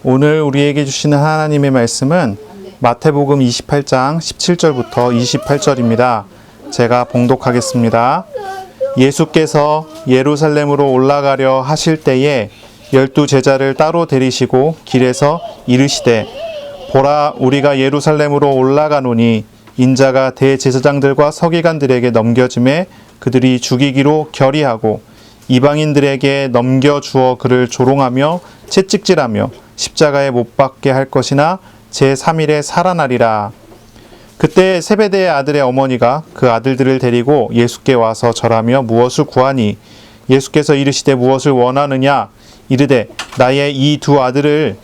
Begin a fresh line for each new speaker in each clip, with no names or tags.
오늘 우리에게 주시는 하나님의 말씀은 마태복음 28장 17절부터 28절입니다. 제가 봉독하겠습니다. 예수께서 예루살렘으로 올라가려 하실 때에 12 제자를 따로 데리시고 길에서 이르시되 보라, 우리가 예루살렘으로 올라가노니 인자가 대제사장들과 서기관들에게 넘겨짐에 그들이 죽이기로 결의하고 이방인들에게 넘겨주어 그를 조롱하며 채찍질하며 십자가에 못 박게 할 것이나 제3일에 살아나리라. 그때 세베대의 아들의 어머니가 그 아들들을 데리고 예수께 와서 절하며 무엇을 구하니 예수께서 이르시되 무엇을 원하느냐 이르되 나의 이 두 아들을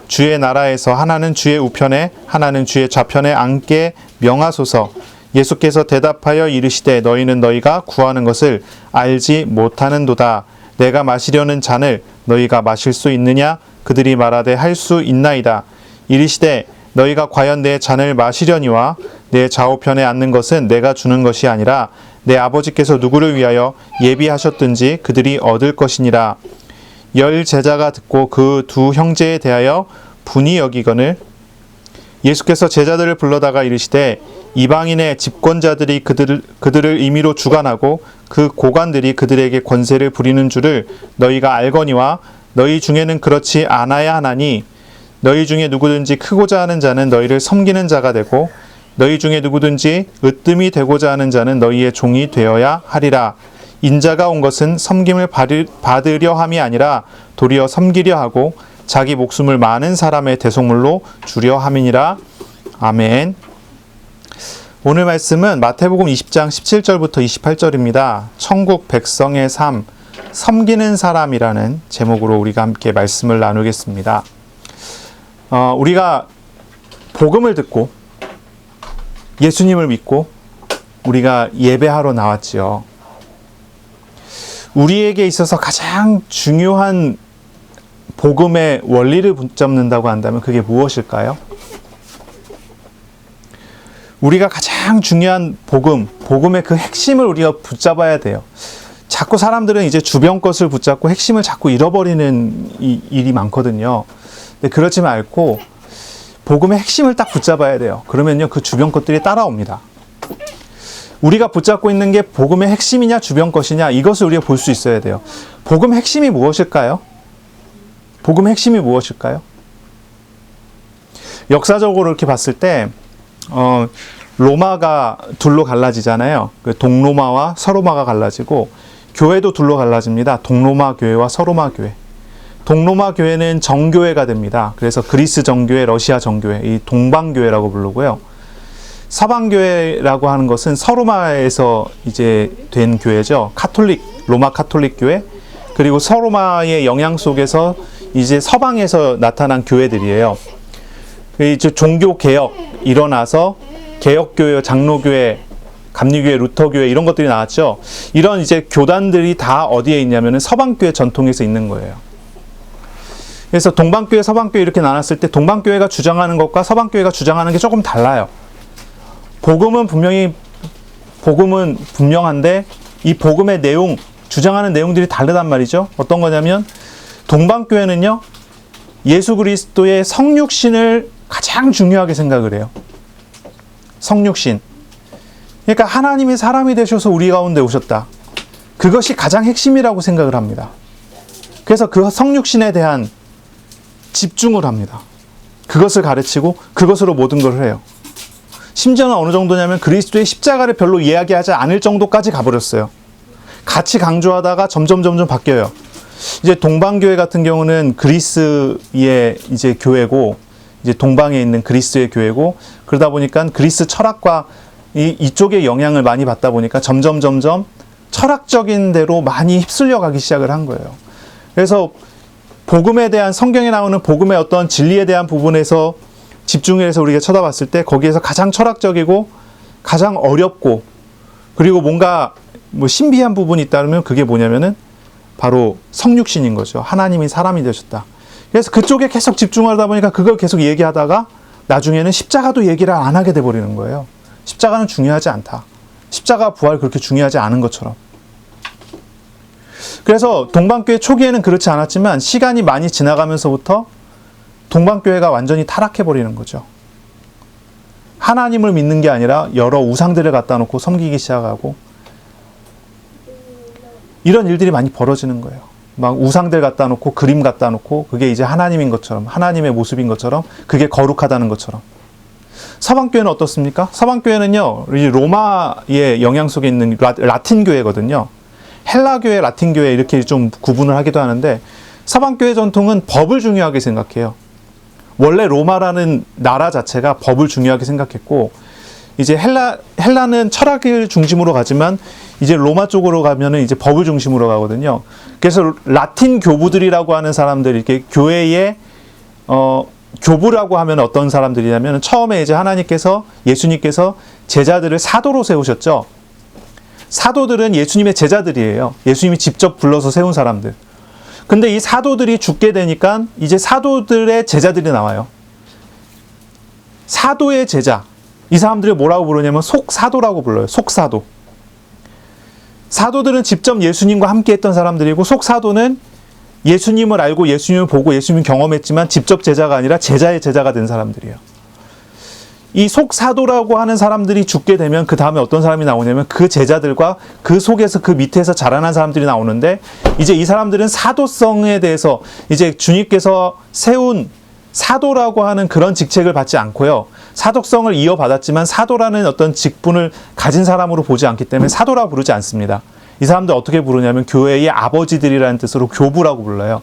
주의 나라에서 하나는 주의 우편에 하나는 주의 좌편에 앉게 명하소서. 예수께서 대답하여 이르시되 너희는 너희가 구하는 것을 알지 못하는도다. 내가 마시려는 잔을 너희가 마실 수 있느냐? 그들이 말하되 할 수 있나이다. 이르시되 너희가 과연 내 잔을 마시려니와 내 좌우편에 앉는 것은 내가 주는 것이 아니라 내 아버지께서 누구를 위하여 예비하셨든지 그들이 얻을 것이니라. 10 제자가 듣고 그 두 형제에 대하여 분이 여기거늘 예수께서 제자들을 불러다가 이르시되 이방인의 집권자들이 그들을 임의로 주관하고 그 고관들이 그들에게 권세를 부리는 줄을 너희가 알거니와 너희 중에는 그렇지 않아야 하나니 너희 중에 누구든지 크고자 하는 자는 너희를 섬기는 자가 되고 너희 중에 누구든지 으뜸이 되고자 하는 자는 너희의 종이 되어야 하리라. 인자가 온 것은 섬김을 받으려 함이 아니라 도리어 섬기려 하고 자기 목숨을 많은 사람의 대속물로 주려 함이니라. 아멘. 오늘 말씀은 마태복음 20장 17절부터 28절입니다. 천국 백성의 삶, 섬기는 사람이라는 제목으로 우리가 함께 말씀을 나누겠습니다. 우리가 복음을 듣고 예수님을 믿고 우리가 예배하러 나왔지요. 우리에게 있어서 가장 중요한 복음의 원리를 붙잡는다고 한다면 그게 무엇일까요? 우리가 가장 중요한 복음의 그 핵심을 우리가 붙잡아야 돼요. 자꾸 사람들은 이제 주변 것을 붙잡고 핵심을 자꾸 잃어버리는 일이 많거든요. 근데 그렇지 말고 복음의 핵심을 딱 붙잡아야 돼요. 그러면요, 그 주변 것들이 따라옵니다. 우리가 붙잡고 있는 게 복음의 핵심이냐 주변 것이냐 이것을 우리가 볼 수 있어야 돼요. 복음의 핵심이 무엇일까요? 복음의 핵심이 무엇일까요? 역사적으로 이렇게 봤을 때 로마가 둘로 갈라지잖아요. 그 동로마와 서로마가 갈라지고 교회도 둘로 갈라집니다. 동로마 교회와 서로마 교회. 동로마 교회는 정교회가 됩니다. 그래서 그리스 정교회, 러시아 정교회, 이 동방교회라고 부르고요. 서방교회라고 하는 것은 서로마에서 이제 된 교회죠. 로마 카톨릭 교회. 그리고 서로마의 영향 속에서 이제 서방에서 나타난 교회들이에요. 이제 종교 개혁 일어나서 개혁교회, 장로교회, 감리교회, 루터교회 이런 것들이 나왔죠. 이런 이제 교단들이 다 어디에 있냐면은 서방교회 전통에서 있는 거예요. 그래서 동방교회, 서방교회 이렇게 나눴을 때 동방교회가 주장하는 것과 서방교회가 주장하는 게 조금 달라요. 복음은 분명한데 이 복음의 내용, 주장하는 내용들이 다르단 말이죠. 어떤 거냐면 동방교회는요, 예수 그리스도의 성육신을 가장 중요하게 생각을 해요. 성육신. 그러니까 하나님이 사람이 되셔서 우리 가운데 오셨다. 그것이 가장 핵심이라고 생각을 합니다. 그래서 그 성육신에 대한 집중을 합니다. 그것을 가르치고 그것으로 모든 걸 해요. 심지어는 어느 정도냐면 그리스도의 십자가를 별로 이야기하지 않을 정도까지 가버렸어요. 같이 강조하다가 점점 바뀌어요. 이제 동방교회 같은 경우는 그리스의 이제 교회고, 이제 동방에 있는 그리스의 교회고, 그러다 보니까 그리스 철학과 이쪽의 영향을 많이 받다 보니까 점점 철학적인 대로 많이 휩쓸려 가기 시작을 한 거예요. 그래서 복음에 대한, 성경에 나오는 복음의 어떤 진리에 대한 부분에서 집중을 해서 우리가 쳐다봤을 때 거기에서 가장 철학적이고 가장 어렵고 그리고 뭔가 신비한 부분이 있다면 그게 뭐냐면은 바로 성육신인 거죠. 하나님이 사람이 되셨다. 그래서 그쪽에 계속 집중하다 보니까 그걸 계속 얘기하다가 나중에는 십자가도 얘기를 안 하게 돼버리는 거예요. 십자가는 중요하지 않다. 십자가 부활 그렇게 중요하지 않은 것처럼. 그래서 동방교회 초기에는 그렇지 않았지만 시간이 많이 지나가면서부터 동방교회가 완전히 타락해버리는 거죠. 하나님을 믿는 게 아니라 여러 우상들을 갖다 놓고 섬기기 시작하고 이런 일들이 많이 벌어지는 거예요. 막 우상들 갖다 놓고 그림 갖다 놓고 그게 이제 하나님인 것처럼, 하나님의 모습인 것처럼, 그게 거룩하다는 것처럼. 서방교회는 어떻습니까? 서방교회는요, 로마의 영향 속에 있는 라틴교회거든요. 헬라교회, 라틴교회 이렇게 좀 구분을 하기도 하는데, 서방교회 전통은 법을 중요하게 생각해요. 원래 로마라는 나라 자체가 법을 중요하게 생각했고, 이제 헬라는 철학을 중심으로 가지만, 이제 로마 쪽으로 가면은 이제 법을 중심으로 가거든요. 그래서 라틴 교부들이라고 하는 사람들이 이렇게 교회에, 교부라고 하면 어떤 사람들이냐면, 처음에 이제 예수님께서 제자들을 사도로 세우셨죠. 사도들은 예수님의 제자들이에요. 예수님이 직접 불러서 세운 사람들. 근데 이 사도들이 죽게 되니까 이제 사도들의 제자들이 나와요. 사도의 제자. 이 사람들을 뭐라고 부르냐면 속사도라고 불러요. 속사도. 사도들은 직접 예수님과 함께 했던 사람들이고, 속사도는 예수님을 알고 예수님을 보고 예수님을 경험했지만 직접 제자가 아니라 제자의 제자가 된 사람들이에요. 이 속사도라고 하는 사람들이 죽게 되면 그 다음에 어떤 사람이 나오냐면 그 제자들과 그 속에서 그 밑에서 자라난 사람들이 나오는데, 이제 이 사람들은 사도성에 대해서 이제 주님께서 세운 사도라고 하는 그런 직책을 받지 않고요. 사도성을 이어받았지만 사도라는 어떤 직분을 가진 사람으로 보지 않기 때문에 사도라고 부르지 않습니다. 이 사람들 어떻게 부르냐면 교회의 아버지들이라는 뜻으로 교부라고 불러요.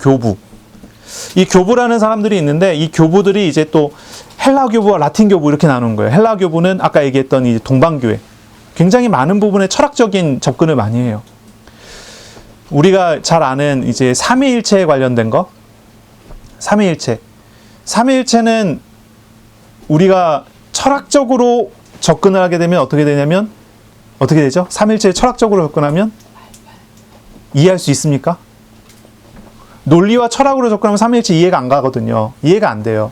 교부. 이 교부라는 사람들이 있는데, 이 교부들이 이제 또 헬라 교부와 라틴 교부 이렇게 나누는 거예요. 헬라 교부는 아까 얘기했던 이 동방교회. 굉장히 많은 부분에 철학적인 접근을 많이 해요. 우리가 잘 아는 이제 삼위일체에 관련된 거. 삼위일체. 삼위일체는 우리가 철학적으로 접근을 하게 되면 어떻게 되냐면, 어떻게 되죠? 삼위일체에 철학적으로 접근하면 이해할 수 있습니까? 논리와 철학으로 접근하면 삼위일체 이해가 안 가거든요. 이해가 안 돼요.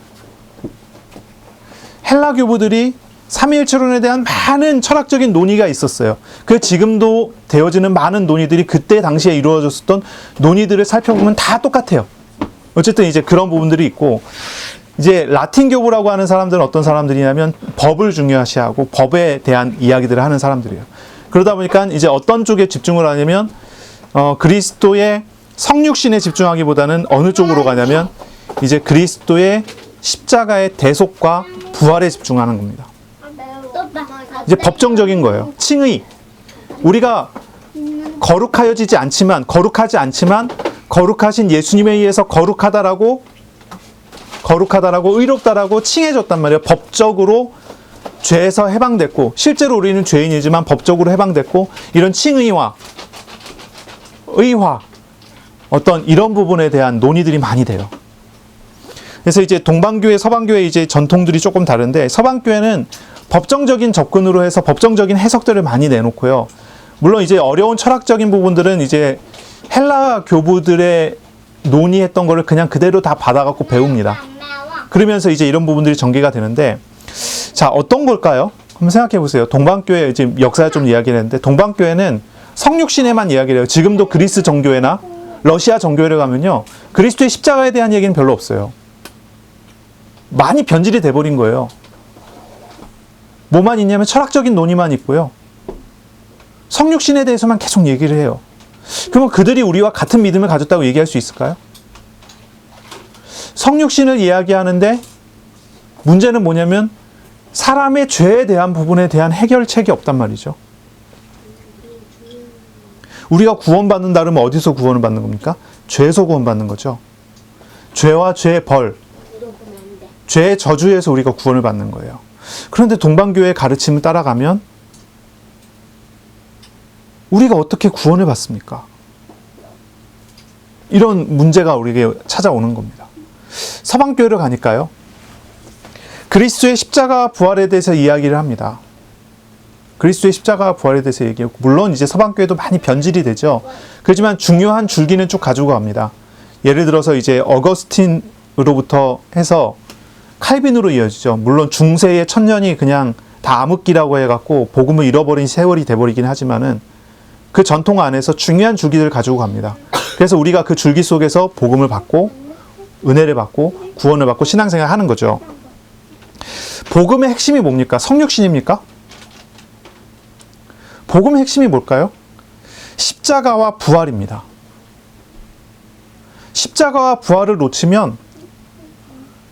헬라 교부들이 삼위일체론에 대한 많은 철학적인 논의가 있었어요. 그 지금도 되어지는 많은 논의들이 그때 당시에 이루어졌었던 논의들을 살펴보면 다 똑같아요. 어쨌든 이제 그런 부분들이 있고, 이제 라틴 교부라고 하는 사람들은 어떤 사람들이냐면 법을 중요시하고 법에 대한 이야기들을 하는 사람들이에요. 그러다 보니까 이제 어떤 쪽에 집중을 하냐면 그리스도의 성육신에 집중하기보다는 어느 쪽으로 가냐면 이제 그리스도의 십자가의 대속과 부활에 집중하는 겁니다. 이제 법정적인 거예요. 칭의. 우리가 거룩하지 않지만 거룩하신 예수님에 의해서 거룩하다라고 의롭다라고 칭해졌단 말이에요. 법적으로 죄에서 해방됐고, 실제로 우리는 죄인이지만 법적으로 해방됐고, 이런 칭의와 의화, 어떤 이런 부분에 대한 논의들이 많이 돼요. 그래서 이제 동방교회, 서방교회 이제 전통들이 조금 다른데, 서방교회는 법정적인 접근으로 해서 법정적인 해석들을 많이 내놓고요. 물론 이제 어려운 철학적인 부분들은 이제 헬라 교부들의 논의했던 거를 그냥 그대로 다 받아갖고 배웁니다. 그러면서 이제 이런 부분들이 전개가 되는데, 자, 어떤 걸까요? 한번 생각해 보세요. 동방교회, 지금 역사를 좀 이야기를 했는데, 동방교회는 성육신에만 이야기를 해요. 지금도 그리스 정교회나 러시아 정교회를 가면요, 그리스도의 십자가에 대한 얘기는 별로 없어요. 많이 변질이 돼버린 거예요. 뭐만 있냐면 철학적인 논의만 있고요. 성육신에 대해서만 계속 얘기를 해요. 그러면 그들이 우리와 같은 믿음을 가졌다고 얘기할 수 있을까요? 성육신을 이야기하는데 문제는 뭐냐면 사람의 죄에 대한 부분에 대한 해결책이 없단 말이죠. 우리가 구원받는다 그러면 어디서 구원을 받는 겁니까? 죄에서 구원받는 거죠. 죄와 죄의 벌, 죄의 저주에서 우리가 구원을 받는 거예요. 그런데 동방교회의 가르침을 따라가면 우리가 어떻게 구원을 받습니까? 이런 문제가 우리에게 찾아오는 겁니다. 서방교회를 가니까요, 그리스도의 십자가 부활에 대해서 이야기를 합니다. 그리스도의 십자가 부활에 대해서 얘기하고, 물론 이제 서방교회도 많이 변질이 되죠. 그렇지만 중요한 줄기는 쭉 가지고 갑니다. 예를 들어서 이제 어거스틴으로부터 해서 칼빈으로 이어지죠. 물론 중세의 천년이 그냥 다 암흑기라고 해갖고 복음을 잃어버린 세월이 돼버리긴 하지만은 그 전통 안에서 중요한 줄기들을 가지고 갑니다. 그래서 우리가 그 줄기 속에서 복음을 받고 은혜를 받고 구원을 받고 신앙생활을 하는 거죠. 복음의 핵심이 뭡니까? 성육신입니까? 복음의 핵심이 뭘까요? 십자가와 부활입니다. 십자가와 부활을 놓치면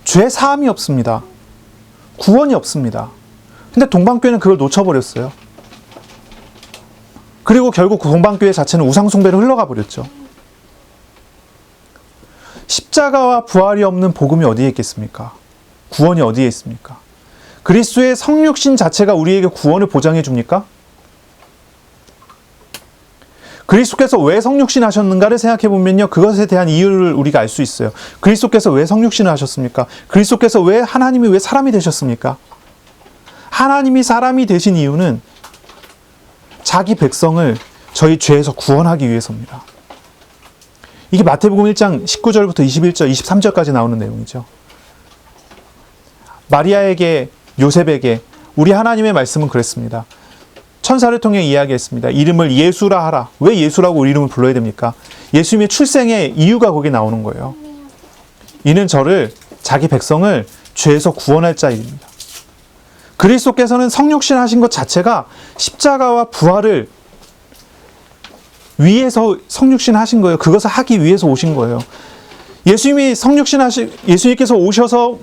죄 사함이 없습니다. 구원이 없습니다. 근데 동방교회는 그걸 놓쳐버렸어요. 그리고 결국 동방교회 자체는 우상숭배로 흘러가 버렸죠. 십자가와 부활이 없는 복음이 어디에 있겠습니까? 구원이 어디에 있습니까? 그리스도의 성육신 자체가 우리에게 구원을 보장해 줍니까? 그리스도께서 왜 성육신 하셨는가를 생각해 보면요, 그것에 대한 이유를 우리가 알 수 있어요. 그리스도께서 왜 성육신을 하셨습니까? 그리스도께서 하나님이 왜 사람이 되셨습니까? 하나님이 사람이 되신 이유는 자기 백성을 저희 죄에서 구원하기 위해서입니다. 이게 마태복음 1장 19절부터 21절, 23절까지 나오는 내용이죠. 마리아에게, 요셉에게 우리 하나님의 말씀은 그랬습니다. 천사를 통해 이야기했습니다. 이름을 예수라 하라. 왜 예수라고 우리 이름을 불러야 됩니까? 예수님의 출생의 이유가 거기에 나오는 거예요. 이는 저를, 자기 백성을 죄에서 구원할 자입니다. 그리스도께서는 성육신 하신 것 자체가 십자가와 부활을 위해서 성육신 하신 거예요. 그것을 하기 위해서 오신 거예요. 예수님께서 오셔서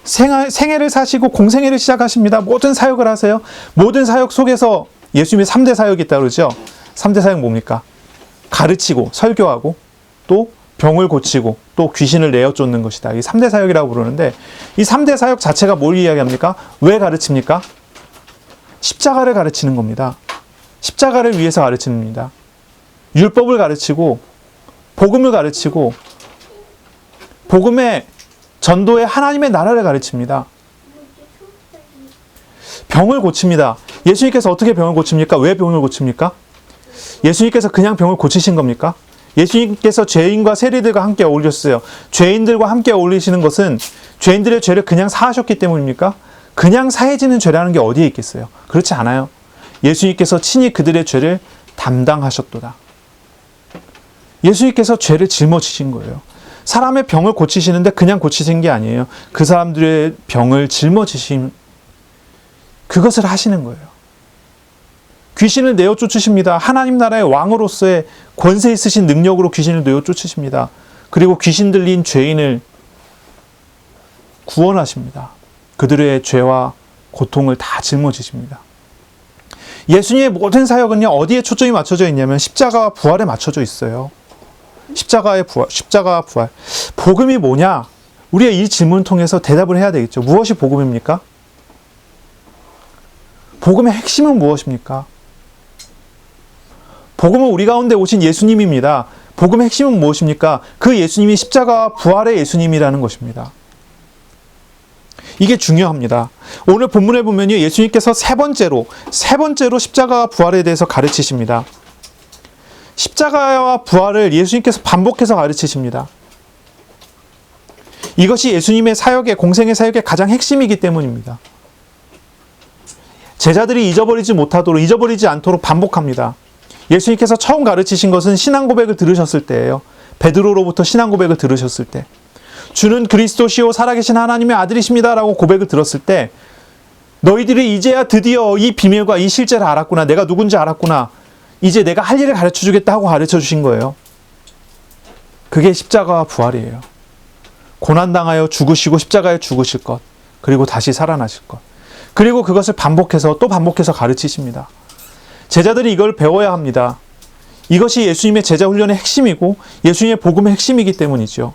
생애를 사시고 공생애를 시작하십니다. 모든 사역을 하세요. 모든 사역 속에서 예수님의 3대 사역이 있다고 그러죠. 3대 사역 뭡니까? 가르치고 설교하고 또 병을 고치고 또 귀신을 내어 쫓는 것이다. 이 3대 사역이라고 부르는데, 이 3대 사역 자체가 뭘 이야기합니까? 왜 가르칩니까? 십자가를 가르치는 겁니다. 십자가를 위해서 가르치는 겁니다. 율법을 가르치고 복음을 가르치고 복음의 전도의 하나님의 나라를 가르칩니다. 병을 고칩니다. 예수님께서 어떻게 병을 고칩니까? 왜 병을 고칩니까? 예수님께서 그냥 병을 고치신 겁니까? 예수님께서 죄인과 세리들과 함께 어울렸어요. 죄인들과 함께 어울리시는 것은 죄인들의 죄를 그냥 사하셨기 때문입니까? 그냥 사해지는 죄라는 게 어디에 있겠어요? 그렇지 않아요. 예수님께서 친히 그들의 죄를 담당하셨도다. 예수님께서 죄를 짊어지신 거예요. 사람의 병을 고치시는데 그냥 고치신 게 아니에요. 그 사람들의 병을 짊어지신, 그것을 하시는 거예요. 귀신을 내어 쫓으십니다. 하나님 나라의 왕으로서의 권세 있으신 능력으로 귀신을 내어 쫓으십니다. 그리고 귀신 들린 죄인을 구원하십니다. 그들의 죄와 고통을 다 짊어지십니다. 예수님의 모든 사역은요, 어디에 초점이 맞춰져 있냐면 십자가와 부활에 맞춰져 있어요. 십자가와 부활. 복음이 뭐냐? 우리가 이 질문을 통해서 대답을 해야 되겠죠. 무엇이 복음입니까? 복음의 핵심은 무엇입니까? 복음은 우리 가운데 오신 예수님입니다. 복음의 핵심은 무엇입니까? 그 예수님이 십자가와 부활의 예수님이라는 것입니다. 이게 중요합니다. 오늘 본문에 보면요, 예수님께서 세 번째로 십자가와 부활에 대해서 가르치십니다. 십자가와 부활을 예수님께서 반복해서 가르치십니다. 이것이 예수님의 사역의, 공생의 사역의 가장 핵심이기 때문입니다. 제자들이 잊어버리지 않도록 반복합니다. 예수님께서 처음 가르치신 것은 신앙 고백을 들으셨을 때예요. 베드로로부터 신앙 고백을 들으셨을 때, 주는 그리스도시요 살아계신 하나님의 아들이십니다 라고 고백을 들었을 때, 너희들이 이제야 드디어 이 비밀과 이 실제를 알았구나, 내가 누군지 알았구나, 이제 내가 할 일을 가르쳐 주겠다 하고 가르쳐 주신 거예요. 그게 십자가와 부활이에요. 고난당하여 죽으시고 십자가에 죽으실 것, 그리고 다시 살아나실 것, 그리고 그것을 반복해서 또 반복해서 가르치십니다. 제자들이 이걸 배워야 합니다. 이것이 예수님의 제자 훈련의 핵심이고 예수님의 복음의 핵심이기 때문이죠.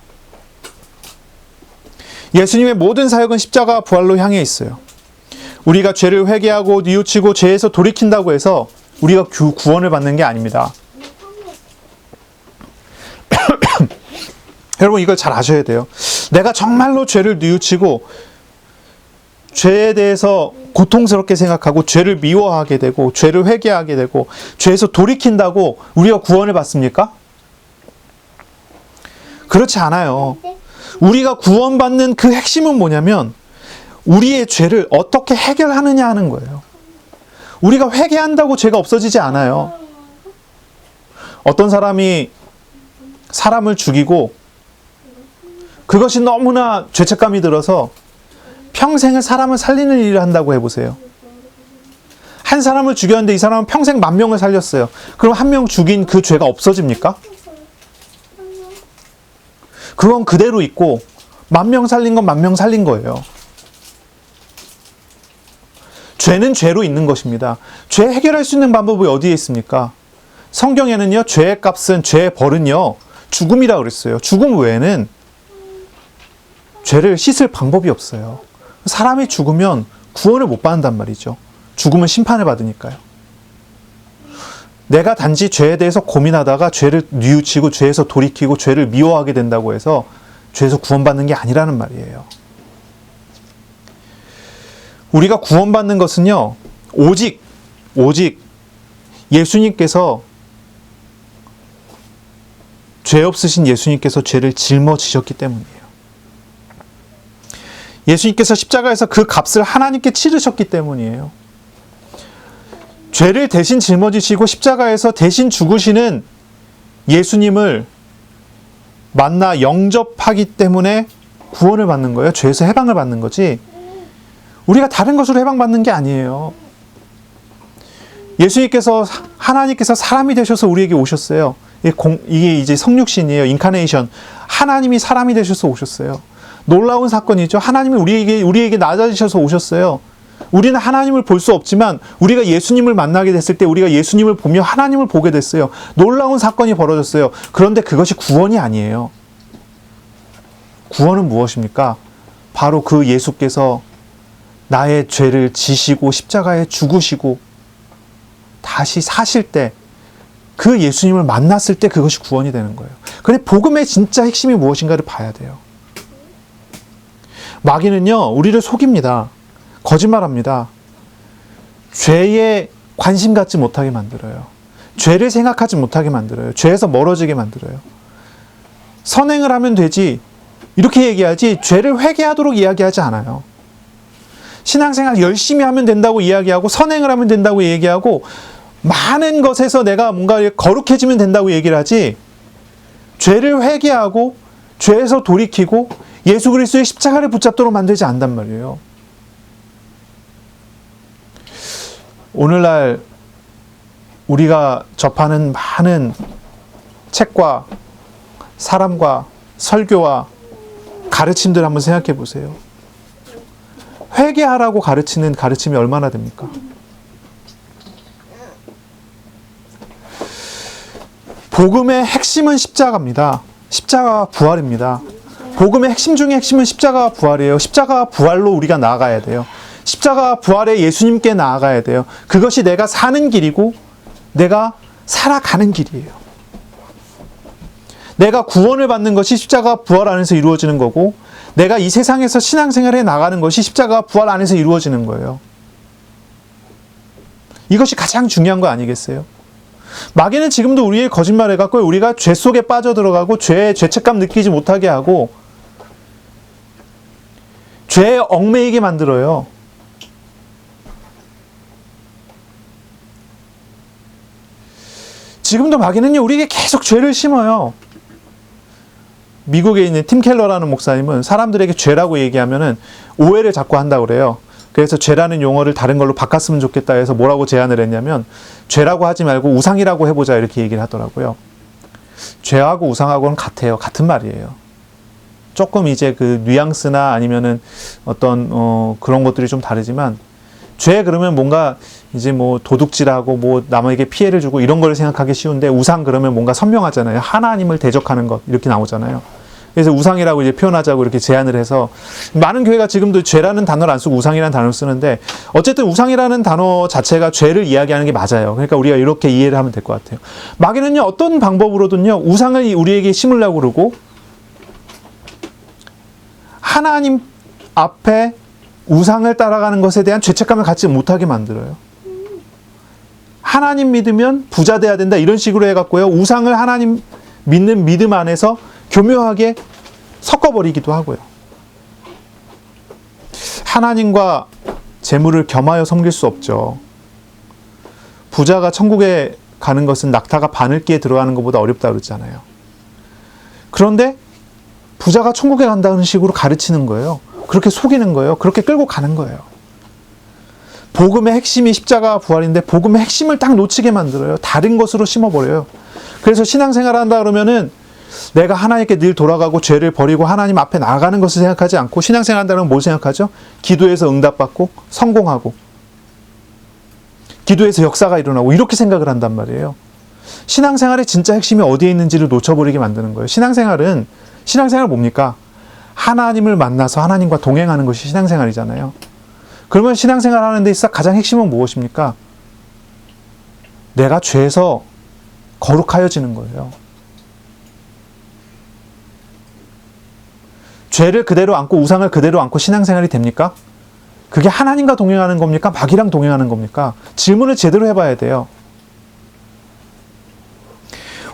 예수님의 모든 사역은 십자가 부활로 향해 있어요. 우리가 죄를 회개하고 뉘우치고 죄에서 돌이킨다고 해서 우리가 구원을 받는 게 아닙니다. 여러분, 이걸 잘 아셔야 돼요. 내가 정말로 죄를 뉘우치고 죄에 대해서 고통스럽게 생각하고 죄를 미워하게 되고 죄를 회개하게 되고 죄에서 돌이킨다고 우리가 구원을 받습니까? 그렇지 않아요. 우리가 구원받는 그 핵심은 뭐냐면 우리의 죄를 어떻게 해결하느냐 하는 거예요. 우리가 회개한다고 죄가 없어지지 않아요. 어떤 사람이 사람을 죽이고 그것이 너무나 죄책감이 들어서 평생을 사람을 살리는 일을 한다고 해보세요. 한 사람을 죽였는데 이 사람은 평생 10,000명을 살렸어요. 그럼 1명 죽인 그 죄가 없어집니까? 그건 그대로 있고 10,000명 살린 건 10,000명 살린 거예요. 죄는 죄로 있는 것입니다. 죄 해결할 수 있는 방법이 어디에 있습니까? 성경에는요, 죄의 값은, 죄의 벌은요, 죽음이라고 그랬어요. 죽음 외에는 죄를 씻을 방법이 없어요. 사람이 죽으면 구원을 못 받는단 말이죠. 죽으면 심판을 받으니까요. 내가 단지 죄에 대해서 고민하다가 죄를 뉘우치고 죄에서 돌이키고 죄를 미워하게 된다고 해서 죄에서 구원받는 게 아니라는 말이에요. 우리가 구원받는 것은요, 오직 예수님께서, 죄 없으신 예수님께서 죄를 짊어지셨기 때문이에요. 예수님께서 십자가에서 그 값을 하나님께 치르셨기 때문이에요. 죄를 대신 짊어지시고 십자가에서 대신 죽으시는 예수님을 만나 영접하기 때문에 구원을 받는 거예요. 죄에서 해방을 받는 거지, 우리가 다른 것으로 해방받는 게 아니에요. 예수님께서, 하나님께서 사람이 되셔서 우리에게 오셨어요. 이게 이제 성육신이에요. 인카네이션. 하나님이 사람이 되셔서 오셨어요. 놀라운 사건이죠. 하나님이 우리에게 낮아지셔서 오셨어요. 우리는 하나님을 볼 수 없지만 우리가 예수님을 만나게 됐을 때 우리가 예수님을 보며 하나님을 보게 됐어요. 놀라운 사건이 벌어졌어요. 그런데 그것이 구원이 아니에요. 구원은 무엇입니까? 바로 그 예수께서 나의 죄를 지시고 십자가에 죽으시고 다시 사실 때, 그 예수님을 만났을 때 그것이 구원이 되는 거예요. 그런데 복음의 진짜 핵심이 무엇인가를 봐야 돼요. 마귀는요, 우리를 속입니다. 거짓말합니다. 죄에 관심 갖지 못하게 만들어요. 죄를 생각하지 못하게 만들어요. 죄에서 멀어지게 만들어요. 선행을 하면 되지, 이렇게 얘기하지, 죄를 회개하도록 이야기하지 않아요. 신앙생활 열심히 하면 된다고 이야기하고, 선행을 하면 된다고 얘기하고, 많은 것에서 내가 뭔가 거룩해지면 된다고 얘기를 하지, 죄를 회개하고 죄에서 돌이키고 예수 그리스도의 십자가를 붙잡도록 만들지 않단 말이에요. 오늘날 우리가 접하는 많은 책과 사람과 설교와 가르침들 한번 생각해 보세요. 회개하라고 가르치는 가르침이 얼마나 됩니까? 복음의 핵심은 십자가입니다. 십자가와 부활입니다. 복음의 핵심 중에 핵심은 십자가와 부활이에요. 십자가와 부활로 우리가 나아가야 돼요. 십자가와 부활에 예수님께 나아가야 돼요. 그것이 내가 사는 길이고 내가 살아가는 길이에요. 내가 구원을 받는 것이 십자가와 부활 안에서 이루어지는 거고, 내가 이 세상에서 신앙생활에 나가는 것이 십자가와 부활 안에서 이루어지는 거예요. 이것이 가장 중요한 거 아니겠어요? 마귀는 지금도 우리의 거짓말을 해갖고 우리가 죄 속에 빠져들어가고 죄의 죄책감 느끼지 못하게 하고 죄에 얽매이게 만들어요. 지금도 마귀는요, 우리에게 계속 죄를 심어요. 미국에 있는 팀 켈러라는 목사님은 사람들에게 죄라고 얘기하면은 오해를 자꾸 한다고 그래요. 그래서 죄라는 용어를 다른 걸로 바꿨으면 좋겠다 해서 뭐라고 제안을 했냐면, 죄라고 하지 말고 우상이라고 해보자, 이렇게 얘기를 하더라고요. 죄하고 우상하고는 같아요. 같은 말이에요. 조금 이제 그 뉘앙스나 아니면은 어떤 그런 것들이 좀 다르지만, 죄 그러면 뭔가 이제 뭐 도둑질하고 뭐 남에게 피해를 주고 이런 걸 생각하기 쉬운데, 우상 그러면 뭔가 선명하잖아요. 하나님을 대적하는 것, 이렇게 나오잖아요. 그래서 우상이라고 이제 표현하자고 이렇게 제안을 해서, 많은 교회가 지금도 죄라는 단어를 안 쓰고 우상이라는 단어를 쓰는데, 어쨌든 우상이라는 단어 자체가 죄를 이야기하는 게 맞아요. 그러니까 우리가 이렇게 이해를 하면 될 것 같아요. 마귀는요, 어떤 방법으로든요, 우상을 우리에게 심으려고 그러고, 하나님 앞에 우상을 따라가는 것에 대한 죄책감을 갖지 못하게 만들어요. 하나님 믿으면 부자 돼야 된다, 이런 식으로 해갖고요, 우상을 하나님 믿는 믿음 안에서 교묘하게 섞어버리기도 하고요. 하나님과 재물을 겸하여 섬길 수 없죠. 부자가 천국에 가는 것은 낙타가 바늘기에 들어가는 것보다 어렵다고 그러잖아요. 그런데 부자가 천국에 간다는 식으로 가르치는 거예요. 그렇게 속이는 거예요. 그렇게 끌고 가는 거예요. 복음의 핵심이 십자가와 부활인데 복음의 핵심을 딱 놓치게 만들어요. 다른 것으로 심어버려요. 그래서 신앙생활을 한다 그러면은 내가 하나님께 늘 돌아가고 죄를 버리고 하나님 앞에 나아가는 것을 생각하지 않고 신앙생활 한다면 뭘 생각하죠? 기도해서 응답받고 성공하고 기도해서 역사가 일어나고 이렇게 생각을 한단 말이에요. 신앙생활의 진짜 핵심이 어디에 있는지를 놓쳐버리게 만드는 거예요. 신앙생활 뭡니까? 하나님을 만나서 하나님과 동행하는 것이 신앙생활이잖아요. 그러면 신앙생활 하는 데 있어 가장 핵심은 무엇입니까? 내가 죄에서 거룩하여지는 거예요. 죄를 그대로 안고 우상을 그대로 안고 신앙생활이 됩니까? 그게 하나님과 동행하는 겁니까? 마귀랑 동행하는 겁니까? 질문을 제대로 해봐야 돼요.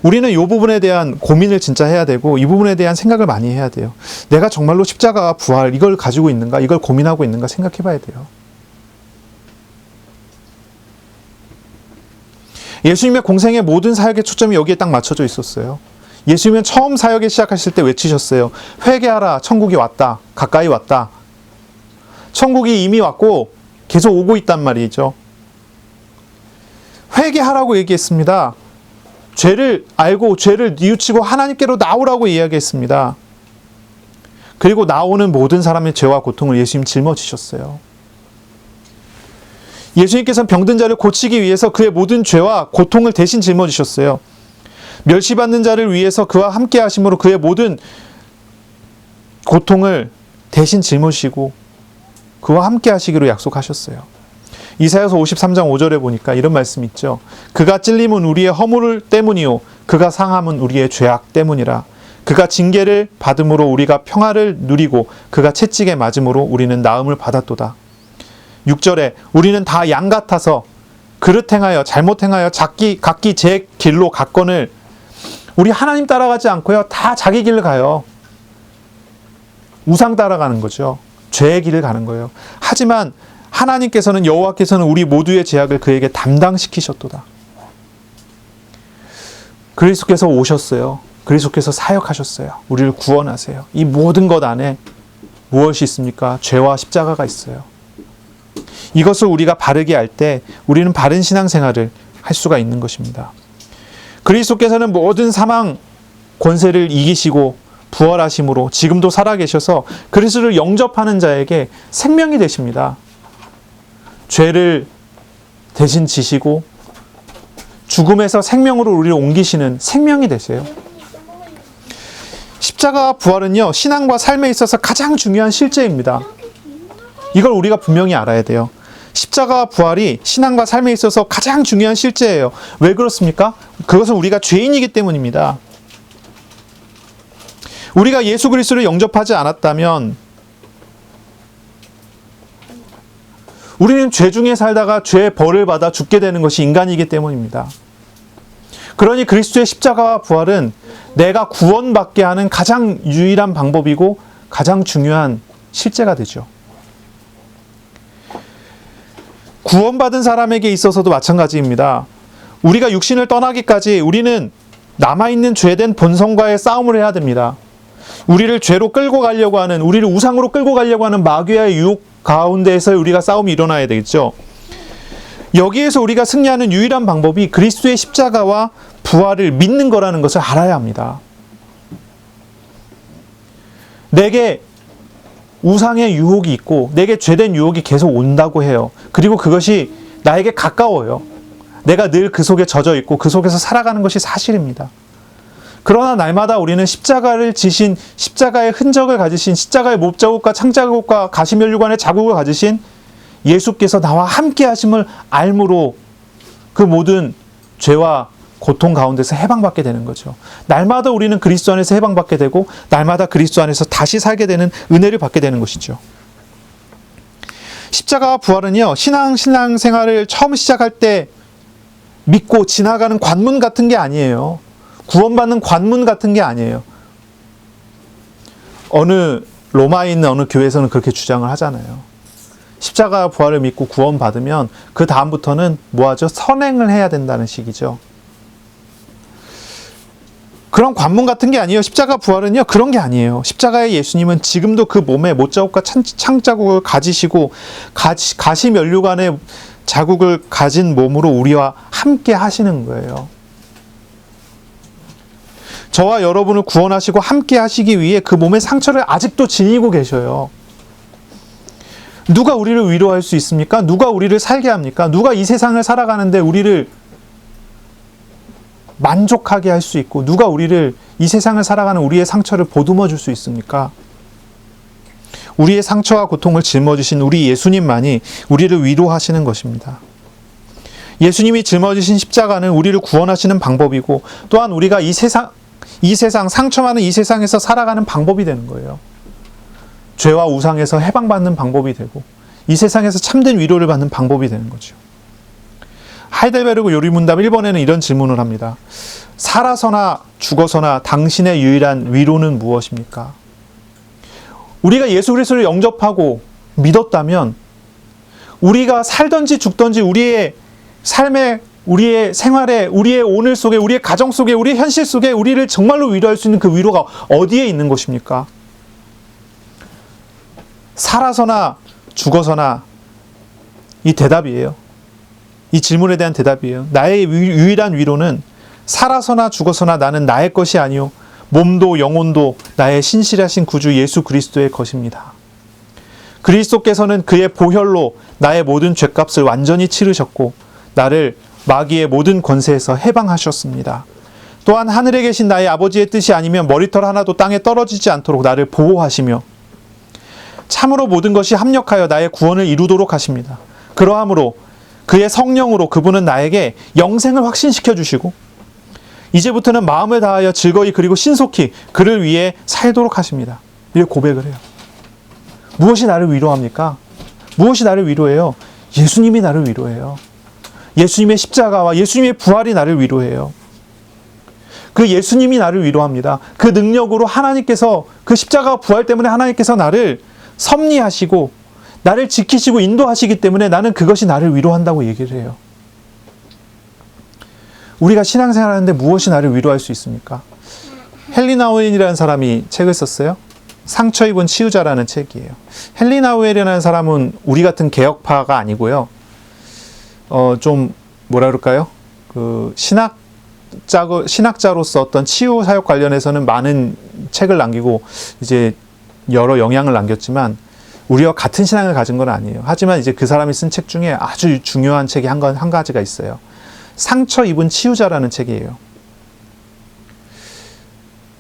우리는 이 부분에 대한 고민을 진짜 해야 되고 이 부분에 대한 생각을 많이 해야 돼요. 내가 정말로 십자가와 부활 이걸 가지고 있는가? 이걸 고민하고 있는가? 생각해 봐야 돼요. 예수님의 공생의 모든 사역의 초점이 여기에 딱 맞춰져 있었어요. 예수님은 처음 사역을 시작하실 때 외치셨어요. 회개하라, 천국이 왔다, 가까이 왔다. 천국이 이미 왔고 계속 오고 있단 말이죠. 회개하라고 얘기했습니다. 죄를 알고 죄를 뉘우치고 하나님께로 나오라고 이야기했습니다. 그리고 나오는 모든 사람의 죄와 고통을 예수님 짊어지셨어요. 예수님께서는 병든 자를 고치기 위해서 그의 모든 죄와 고통을 대신 짊어지셨어요. 멸시받는 자를 위해서 그와 함께 하심으로 그의 모든 고통을 대신 짊어지시고 그와 함께 하시기로 약속하셨어요. 이사야서 53장 5절에 보니까 이런 말씀이 있죠. 그가 찔림은 우리의 허물 때문이요 그가 상함은 우리의 죄악 때문이라. 그가 징계를 받음으로 우리가 평화를 누리고 그가 채찍에 맞음으로 우리는 나음을 받았도다. 6절에 우리는 다 양 같아서 그릇 행하여 잘못 행하여 각기 제 길로 갔거늘. 우리 하나님 따라가지 않고요. 다 자기 길을 가요. 우상 따라가는 거죠. 죄의 길을 가는 거예요. 하지만 하나님께서는 여호와께서는 우리 모두의 죄악을 그에게 담당시키셨도다. 그리스도께서 오셨어요. 그리스도께서 사역하셨어요. 우리를 구원하세요. 이 모든 것 안에 무엇이 있습니까? 죄와 십자가가 있어요. 이것을 우리가 바르게 알 때 우리는 바른 신앙생활을 할 수가 있는 것입니다. 그리스도께서는 모든 사망 권세를 이기시고 부활하심으로 지금도 살아계셔서 그리스도를 영접하는 자에게 생명이 되십니다. 죄를 대신 지시고 죽음에서 생명으로 우리를 옮기시는 생명이 되세요. 십자가와 부활은요, 신앙과 삶에 있어서 가장 중요한 실제입니다. 이걸 우리가 분명히 알아야 돼요. 십자가와 부활이 신앙과 삶에 있어서 가장 중요한 실제예요. 왜 그렇습니까? 그것은 우리가 죄인이기 때문입니다. 우리가 예수 그리스도를 영접하지 않았다면 우리는 죄 중에 살다가 죄의 벌을 받아 죽게 되는 것이 인간이기 때문입니다. 그러니 그리스도의 십자가와 부활은 내가 구원받게 하는 가장 유일한 방법이고 가장 중요한 실제가 되죠. 구원받은 사람에게 있어서도 마찬가지입니다. 우리가 육신을 떠나기까지 우리는 남아있는 죄된 본성과의 싸움을 해야 됩니다. 우리를 죄로 끌고 가려고 하는, 우리를 우상으로 끌고 가려고 하는 마귀의 유혹 가운데에서 우리가 싸움이 일어나야 되겠죠. 여기에서 우리가 승리하는 유일한 방법이 그리스도의 십자가와 부활을 믿는 거라는 것을 알아야 합니다. 내게 우상의 유혹이 있고 내게 죄된 유혹이 계속 온다고 해요. 그리고 그것이 나에게 가까워요. 내가 늘 그 속에 젖어 있고 그 속에서 살아가는 것이 사실입니다. 그러나 날마다 우리는 십자가를 지신, 십자가의 흔적을 가지신, 십자가의 못자국과 창자국과 가시면류관의 자국을 가지신 예수께서 나와 함께 하심을 알므로 그 모든 죄와 고통 가운데서 해방받게 되는 거죠. 날마다 우리는 그리스도 안에서 해방받게 되고 날마다 그리스도 안에서 다시 살게 되는 은혜를 받게 되는 것이죠. 십자가와 부활은요, 신앙생활을 처음 시작할 때 믿고 지나가는 관문 같은 게 아니에요. 구원받는 관문 같은 게 아니에요. 로마에 있는 어느 교회에서는 그렇게 주장을 하잖아요. 십자가와 부활을 믿고 구원받으면 그 다음부터는 뭐하죠? 선행을 해야 된다는 식이죠. 그런 관문 같은 게 아니에요. 십자가 부활은요, 그런 게 아니에요. 십자가의 예수님은 지금도 그 몸에 못자국과 창자국을 가지시고 가시 면류관의 자국을 가진 몸으로 우리와 함께 하시는 거예요. 저와 여러분을 구원하시고 함께 하시기 위해 그 몸의 상처를 아직도 지니고 계셔요. 누가 우리를 위로할 수 있습니까? 누가 우리를 살게 합니까? 누가 이 세상을 살아가는데 우리를 만족하게 할 수 있고, 누가 우리를, 이 세상을 살아가는 우리의 상처를 보듬어 줄 수 있습니까? 우리의 상처와 고통을 짊어지신 우리 예수님만이 우리를 위로하시는 것입니다. 예수님이 짊어지신 십자가는 우리를 구원하시는 방법이고, 또한 우리가 이 세상 상처 많은 이 세상에서 살아가는 방법이 되는 거예요. 죄와 우상에서 해방받는 방법이 되고, 이 세상에서 참된 위로를 받는 방법이 되는 거죠. 하이델베르그 요리문답 1번에는 이런 질문을 합니다. 살아서나 죽어서나 당신의 유일한 위로는 무엇입니까? 우리가 예수 그리스도를 영접하고 믿었다면, 우리가 살든지 죽든지 우리의 삶에, 우리의 생활에, 우리의 오늘 속에, 우리의 가정 속에, 우리의 현실 속에 우리를 정말로 위로할 수 있는 그 위로가 어디에 있는 것입니까? 살아서나 죽어서나, 이 대답이에요. 이 질문에 대한 대답이에요. 나의 유일한 위로는 살아서나 죽어서나 나는 나의 것이 아니요 몸도 영혼도 나의 신실하신 구주 예수 그리스도의 것입니다. 그리스도께서는 그의 보혈로 나의 모든 죄값을 완전히 치르셨고 나를 마귀의 모든 권세에서 해방하셨습니다. 또한 하늘에 계신 나의 아버지의 뜻이 아니면 머리털 하나도 땅에 떨어지지 않도록 나를 보호하시며 참으로 모든 것이 합력하여 나의 구원을 이루도록 하십니다. 그러함으로 그의 성령으로 그분은 나에게 영생을 확신시켜 주시고 이제부터는 마음을 다하여 즐거이 그리고 신속히 그를 위해 살도록 하십니다. 이렇게 고백을 해요. 무엇이 나를 위로합니까? 무엇이 나를 위로해요? 예수님이 나를 위로해요. 예수님의 십자가와 예수님의 부활이 나를 위로해요. 그 예수님이 나를 위로합니다. 그 능력으로 하나님께서, 그 십자가 부활 때문에 하나님께서 나를 섭리하시고 나를 지키시고 인도하시기 때문에 나는 그것이 나를 위로한다고 얘기를 해요. 우리가 신앙생활하는데 무엇이 나를 위로할 수 있습니까? 헨리 나우엔이라는 사람이 책을 썼어요. 상처 입은 치유자라는 책이에요. 헨리 나우엔이라는 사람은 우리 같은 개혁파가 아니고요. 좀 뭐라 그럴까요? 그 신학자로서 어떤 치유 사역 관련해서는 많은 책을 남기고 이제 여러 영향을 남겼지만 우리와 같은 신앙을 가진 건 아니에요. 하지만 이제 그 사람이 쓴 책 중에 아주 중요한 책이 한 가지가 있어요. 상처 입은 치유자라는 책이에요.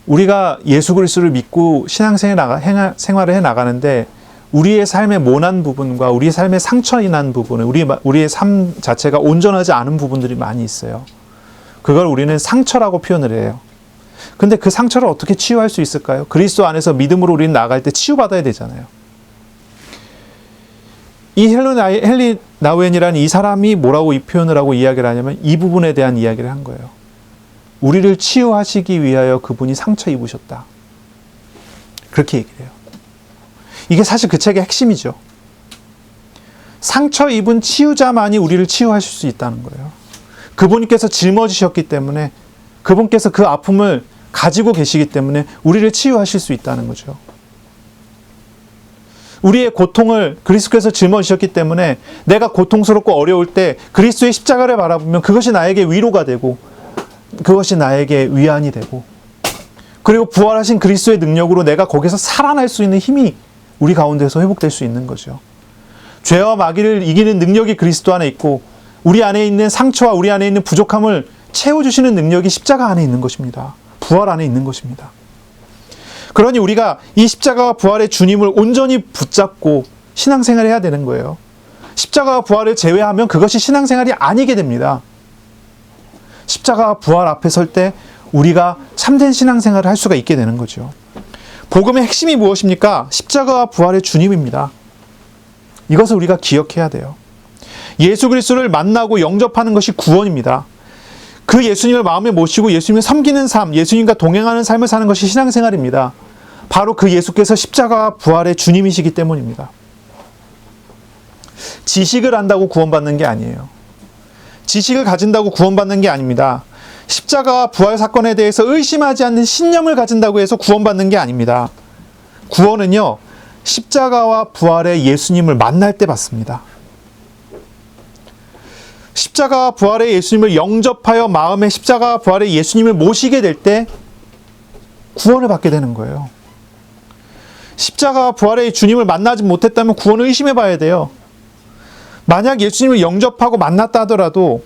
우리가 예수 그리스도를 믿고 신앙생활을 해나가는데 우리의 삶의 모난 부분과 우리의 삶의 상처이 난 부분은 우리의 삶 자체가 온전하지 않은 부분들이 많이 있어요. 그걸 우리는 상처라고 표현을 해요. 근데 그 상처를 어떻게 치유할 수 있을까요? 그리스도 안에서 믿음으로 우리는 나아갈 때 치유받아야 되잖아요. 이 헨리 나우엔이라는 이 사람이 뭐라고 이 표현을 하고 이야기를 하냐면 이 부분에 대한 이야기를 한 거예요. 우리를 치유하시기 위하여 그분이 상처 입으셨다. 그렇게 얘기를 해요. 이게 사실 그 책의 핵심이죠. 상처 입은 치유자만이 우리를 치유하실 수 있다는 거예요. 그분께서 짊어지셨기 때문에, 그분께서 그 아픔을 가지고 계시기 때문에 우리를 치유하실 수 있다는 거죠. 우리의 고통을 그리스도께서 짊어지셨기 때문에 내가 고통스럽고 어려울 때 그리스도의 십자가를 바라보면 그것이 나에게 위로가 되고 그것이 나에게 위안이 되고, 그리고 부활하신 그리스도의 능력으로 내가 거기서 살아날 수 있는 힘이 우리 가운데서 회복될 수 있는 거죠. 죄와 마귀를 이기는 능력이 그리스도 안에 있고 우리 안에 있는 상처와 우리 안에 있는 부족함을 채워주시는 능력이 십자가 안에 있는 것입니다. 부활 안에 있는 것입니다. 그러니 우리가 이 십자가와 부활의 주님을 온전히 붙잡고 신앙생활을 해야 되는 거예요. 십자가와 부활을 제외하면 그것이 신앙생활이 아니게 됩니다. 십자가와 부활 앞에 설 때 우리가 참된 신앙생활을 할 수가 있게 되는 거죠. 복음의 핵심이 무엇입니까? 십자가와 부활의 주님입니다. 이것을 우리가 기억해야 돼요. 예수 그리스도를 만나고 영접하는 것이 구원입니다. 그 예수님을 마음에 모시고 예수님을 섬기는 삶, 예수님과 동행하는 삶을 사는 것이 신앙생활입니다. 바로 그 예수께서 십자가와 부활의 주님이시기 때문입니다. 지식을 안다고 구원받는 게 아니에요. 지식을 가진다고 구원받는 게 아닙니다. 십자가와 부활 사건에 대해서 의심하지 않는 신념을 가진다고 해서 구원받는 게 아닙니다. 구원은요, 십자가와 부활의 예수님을 만날 때 받습니다. 십자가와 부활의 예수님을 영접하여 마음에 십자가와 부활의 예수님을 모시게 될 때 구원을 받게 되는 거예요. 십자가와 부활의 주님을 만나지 못했다면 구원을 의심해 봐야 돼요. 만약 예수님을 영접하고 만났다 하더라도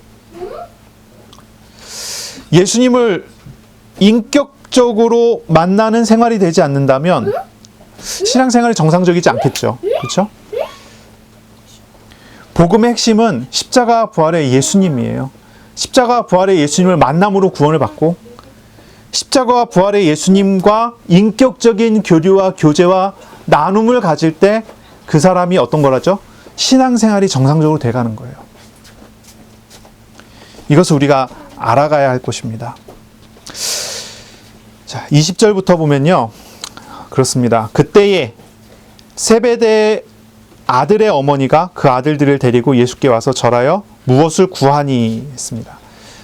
예수님을 인격적으로 만나는 생활이 되지 않는다면 신앙생활이 정상적이지 않겠죠. 그렇죠? 복음의 핵심은 십자가 부활의 예수님이에요. 십자가 부활의 예수님을 만남으로 구원을 받고 십자가와 부활의 예수님과 인격적인 교류와 교제와 나눔을 가질 때 그 사람이 어떤 거라죠? 신앙생활이 정상적으로 돼가는 거예요. 이것을 우리가 알아가야 할 것입니다. 자, 20절부터 보면요. 그렇습니다. 그때에 세베대 아들의 어머니가 그 아들들을 데리고 예수께 와서 절하여 무엇을 구하니 했습니다.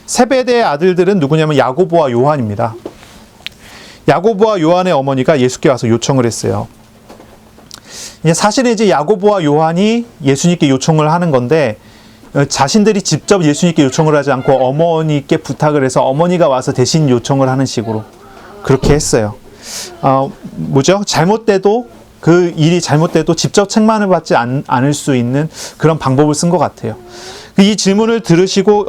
세베대의 아들들은 누구냐면 야고보와 요한입니다. 야고보와 요한의 어머니가 예수께 와서 요청을 했어요. 사실은 이제 야고보와 요한이 예수님께 요청을 하는 건데 자신들이 직접 예수님께 요청을 하지 않고 어머니께 부탁을 해서 어머니가 와서 대신 요청을 하는 식으로 그렇게 했어요. 잘못돼도 그 일이 잘못돼도 직접 책망을 받지 않을 수 있는 그런 방법을 쓴 것 같아요. 이 질문을 들으시고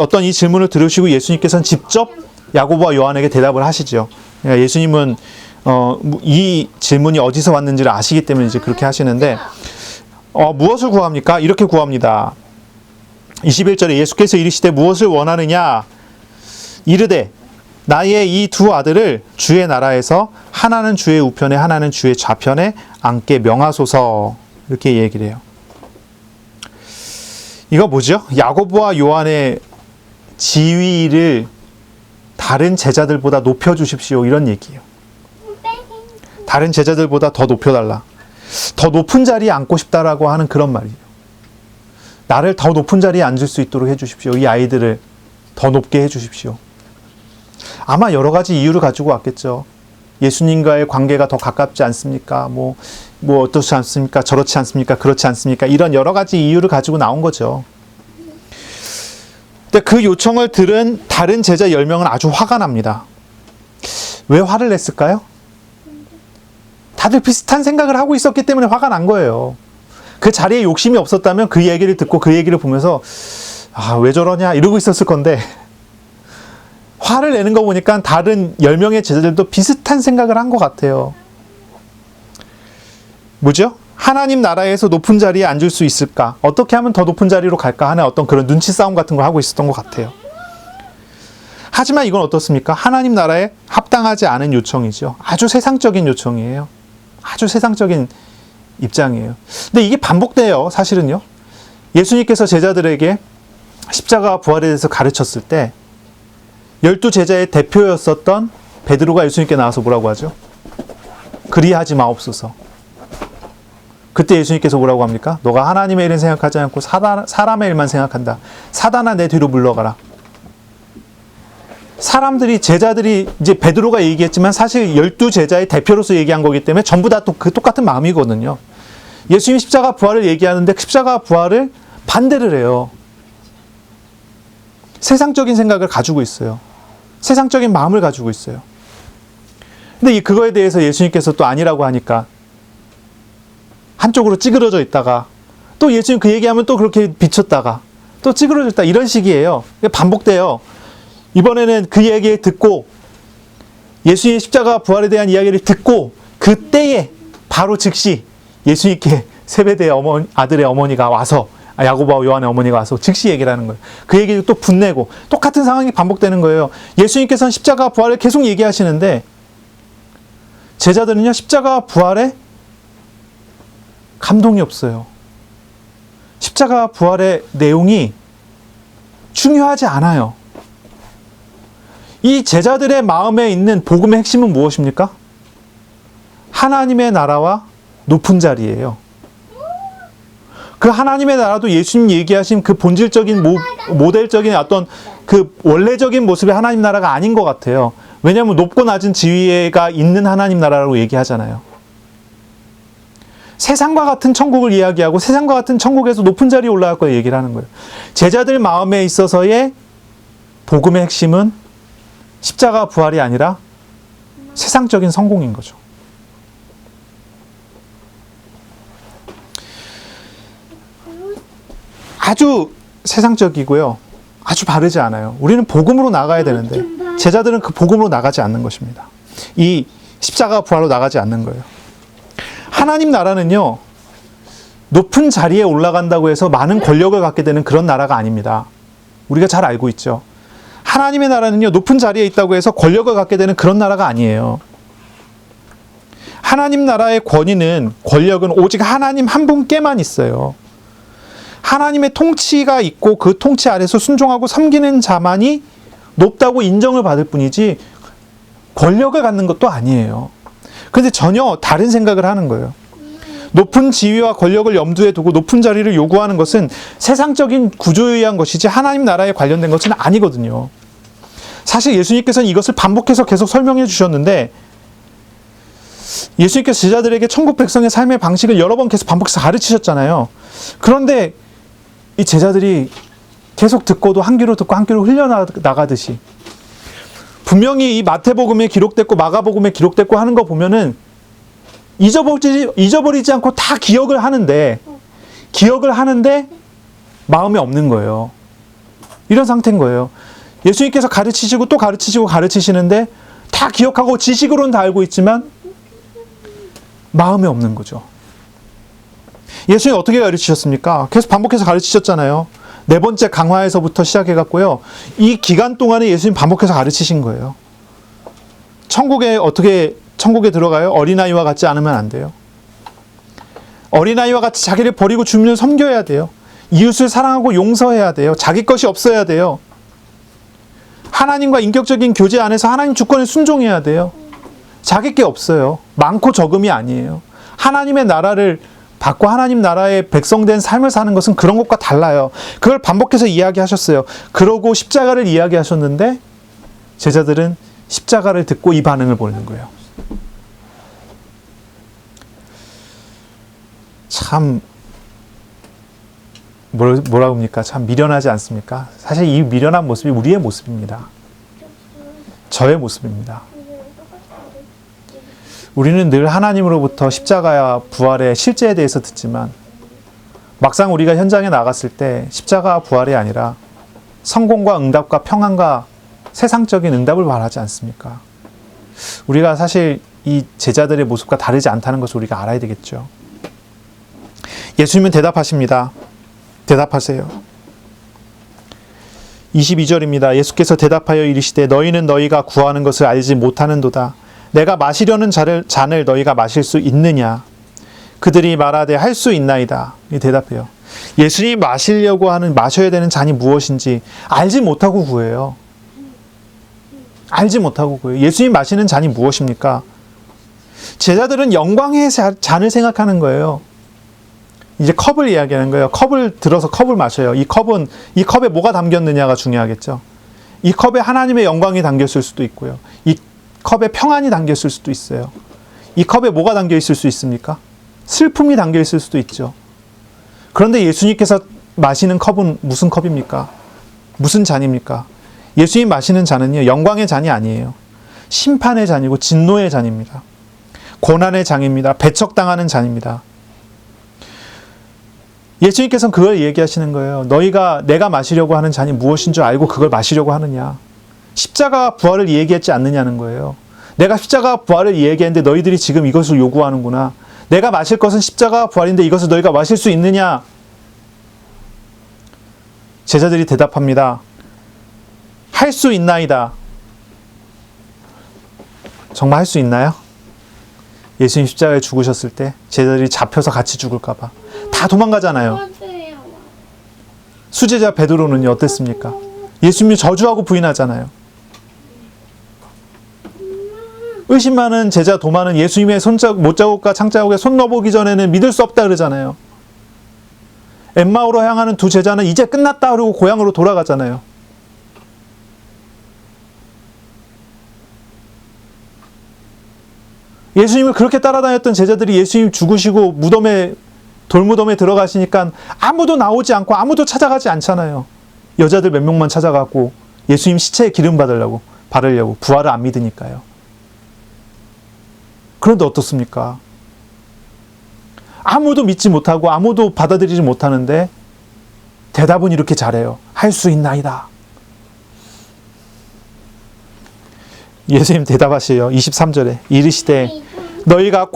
예수님께서는 직접 야고보와 요한에게 대답을 하시죠. 예수님은 이 질문이 어디서 왔는지를 아시기 때문에 이제 그렇게 하시는데 무엇을 구합니까? 이렇게 구합니다. 21절에 예수께서 이르시되 무엇을 원하느냐? 이르되 나의 이 두 아들을 주의 나라에서 하나는 주의 우편에 하나는 주의 좌편에 앉게 명하소서. 이렇게 얘기를 해요. 이거 뭐죠? 야고보와 요한의 지위를 다른 제자들보다 높여주십시오. 이런 얘기예요. 다른 제자들보다 더 높여달라. 더 높은 자리에 앉고 싶다라고 하는 그런 말이에요. 나를 더 높은 자리에 앉을 수 있도록 해주십시오. 이 아이들을 더 높게 해주십시오. 아마 여러 가지 이유를 가지고 왔겠죠. 예수님과의 관계가 더 가깝지 않습니까? 뭐 어떻지 않습니까? 저렇지 않습니까? 그렇지 않습니까? 이런 여러 가지 이유를 가지고 나온 거죠. 근데 그 요청을 들은 다른 제자 10명은 아주 화가 납니다. 왜 화를 냈을까요? 다들 비슷한 생각을 하고 있었기 때문에 화가 난 거예요. 그 자리에 욕심이 없었다면 그 얘기를 듣고 그 얘기를 보면서 왜 저러냐 이러고 있었을 건데 화를 내는 거 보니까 다른 10명의 제자들도 비슷한 생각을 한 것 같아요. 뭐죠? 하나님 나라에서 높은 자리에 앉을 수 있을까? 어떻게 하면 더 높은 자리로 갈까 하는 어떤 그런 눈치 싸움 같은 걸 하고 있었던 것 같아요. 하지만 이건 어떻습니까? 하나님 나라에 합당하지 않은 요청이죠. 아주 세상적인 요청이에요. 아주 세상적인 입장이에요. 근데 이게 반복돼요. 사실은요. 예수님께서 제자들에게 십자가와 부활에 대해서 가르쳤을 때 12제자의 대표였었던 베드로가 예수님께 나와서 뭐라고 하죠? 그리하지 마옵소서. 그때 예수님께서 뭐라고 합니까? 너가 하나님의 일은 생각하지 않고 사람의 일만 생각한다. 사단아 내 뒤로 물러가라. 제자들이 이제 베드로가 얘기했지만 사실 12제자의 대표로서 얘기한 거기 때문에 전부 다 또 그 똑같은 마음이거든요. 예수님이 십자가 부활을 얘기하는데 십자가 부활을 반대를 해요. 세상적인 생각을 가지고 있어요. 세상적인 마음을 가지고 있어요. 근데 그거에 대해서 예수님께서 또 아니라고 하니까 한쪽으로 찌그러져 있다가 또 예수님 그 얘기하면 또 그렇게 비쳤다가 또 찌그러져 있다 이런 식이에요. 반복돼요. 이번에는 그 얘기를 듣고 예수님의 십자가 부활에 대한 이야기를 듣고 그때에 바로 즉시 예수님께 세베대의 아들의 어머니가 와서 야고보와 요한의 어머니가 와서 즉시 얘기를 하는 거예요. 그 얘기를 또 분내고 똑같은 상황이 반복되는 거예요. 예수님께서는 십자가 부활을 계속 얘기하시는데 제자들은요 십자가 부활에 감동이 없어요. 십자가 부활의 내용이 중요하지 않아요. 이 제자들의 마음에 있는 복음의 핵심은 무엇입니까? 하나님의 나라와 높은 자리예요. 그 하나님의 나라도 예수님 얘기하신 그 본질적인 모델적인 어떤 그 원래적인 모습의 하나님 나라가 아닌 것 같아요. 왜냐하면 높고 낮은 지위가 있는 하나님 나라라고 얘기하잖아요. 세상과 같은 천국을 이야기하고 세상과 같은 천국에서 높은 자리에 올라갈 걸 얘기를 하는 거예요. 제자들 마음에 있어서의 복음의 핵심은 십자가 부활이 아니라 세상적인 성공인 거죠. 아주 세상적이고요. 아주 바르지 않아요. 우리는 복음으로 나가야 되는데 제자들은 그 복음으로 나가지 않는 것입니다. 이 십자가 부활로 나가지 않는 거예요. 하나님 나라는요, 높은 자리에 올라간다고 해서 많은 권력을 갖게 되는 그런 나라가 아닙니다. 우리가 잘 알고 있죠. 하나님의 나라는요, 높은 자리에 있다고 해서 권력을 갖게 되는 그런 나라가 아니에요. 하나님 나라의 권위는, 권력은 오직 하나님 한 분께만 있어요. 하나님의 통치가 있고 그 통치 아래서 순종하고 섬기는 자만이 높다고 인정을 받을 뿐이지 권력을 갖는 것도 아니에요. 그런데 전혀 다른 생각을 하는 거예요. 높은 지위와 권력을 염두에 두고 높은 자리를 요구하는 것은 세상적인 구조에 의한 것이지 하나님 나라에 관련된 것은 아니거든요. 사실 예수님께서는 이것을 반복해서 계속 설명해 주셨는데, 예수님께서 제자들에게 천국 백성의 삶의 방식을 여러 번 계속 반복해서 가르치셨잖아요. 그런데 이 제자들이 계속 듣고도 한 귀로 듣고 한 귀로 흘려나가듯이, 분명히 이 마태복음에 기록됐고 마가복음에 기록됐고 하는 거 보면은 잊어버리지 않고 다 기억을 하는데 마음에 없는 거예요. 이런 상태인 거예요. 예수님께서 가르치시고 또 가르치시고 가르치시는데 다 기억하고 지식으로는 다 알고 있지만 마음에 없는 거죠. 예수님 어떻게 가르치셨습니까? 계속 반복해서 가르치셨잖아요. 4번째 강화에서부터 시작해갖고요. 이 기간 동안에 예수님 반복해서 가르치신 거예요. 천국에 들어가요? 어린아이와 같지 않으면 안 돼요. 어린아이와 같이 자기를 버리고 주민을 섬겨야 돼요. 이웃을 사랑하고 용서해야 돼요. 자기 것이 없어야 돼요. 하나님과 인격적인 교제 안에서 하나님 주권에 순종해야 돼요. 자기 게 없어요. 많고 적음이 아니에요. 하나님의 나라를 받고 하나님 나라의 백성된 삶을 사는 것은 그런 것과 달라요. 그걸 반복해서 이야기하셨어요. 그러고 십자가를 이야기하셨는데 제자들은 십자가를 듣고 이 반응을 보이는 거예요. 참 뭐라고 합니까? 참 미련하지 않습니까? 사실 이 미련한 모습이 우리의 모습입니다. 저의 모습입니다. 우리는 늘 하나님으로부터 십자가와 부활의 실제에 대해서 듣지만 막상 우리가 현장에 나갔을 때 십자가와 부활이 아니라 성공과 응답과 평안과 세상적인 응답을 말하지 않습니까? 우리가 사실 이 제자들의 모습과 다르지 않다는 것을 우리가 알아야 되겠죠. 예수님은 대답하십니다. 대답하세요. 22절입니다. 예수께서 대답하여 이르시되 너희는 너희가 구하는 것을 알지 못하는도다. 내가 마시려는 잔을 너희가 마실 수 있느냐? 그들이 말하되 할 수 있나이다. 이 대답해요. 예수님이 마셔야 되는 잔이 무엇인지 알지 못하고 구해요. 알지 못하고 구해요. 예수님이 마시는 잔이 무엇입니까? 제자들은 영광의 잔을 생각하는 거예요. 이제 컵을 이야기하는 거예요. 컵을 들어서 컵을 마셔요. 이 컵에 뭐가 담겼느냐가 중요하겠죠. 이 컵에 하나님의 영광이 담겼을 수도 있고요. 이 컵에 평안이 담겼을 수도 있어요. 이 컵에 뭐가 담겨 있을 수 있습니까? 슬픔이 담겨 있을 수도 있죠. 그런데 예수님께서 마시는 컵은 무슨 컵입니까? 무슨 잔입니까? 예수님 마시는 잔은요, 영광의 잔이 아니에요. 심판의 잔이고 진노의 잔입니다. 고난의 잔입니다. 배척당하는 잔입니다. 예수님께서는 그걸 얘기하시는 거예요. 너희가 내가 마시려고 하는 잔이 무엇인 줄 알고 그걸 마시려고 하느냐. 십자가 부활을 얘기했지 않느냐는 거예요. 내가 십자가 부활을 얘기했는데 너희들이 지금 이것을 요구하는구나. 내가 마실 것은 십자가 부활인데 이것을 너희가 마실 수 있느냐. 제자들이 대답합니다. 할 수 있나이다. 정말 할 수 있나요? 예수님 십자가에 죽으셨을 때 제자들이 잡혀서 같이 죽을까 봐 다 도망가잖아요. 수제자 베드로는요 어땠습니까? 예수님이 저주하고 부인하잖아요. 의심 많은 제자 도마는 예수님의 못자국과 창자국에 손 넣어보기 전에는 믿을 수 없다 그러잖아요. 엠마오로 향하는 두 제자는 이제 끝났다 그러고 고향으로 돌아가잖아요. 예수님을 그렇게 따라다녔던 제자들이 예수님 죽으시고 돌무덤에 들어가시니까 아무도 나오지 않고 아무도 찾아가지 않잖아요. 여자들 몇 명만 찾아가고 예수님 시체에 기름 바르려고 부활을 안 믿으니까요. 그런데 어떻습니까? 아무도 믿지 못하고 아무도 받아들이지 못하는데 대답은 이렇게 잘해요. 할 수 있나이다. 예수님 대답하시요. 23절에 이르시되 너희가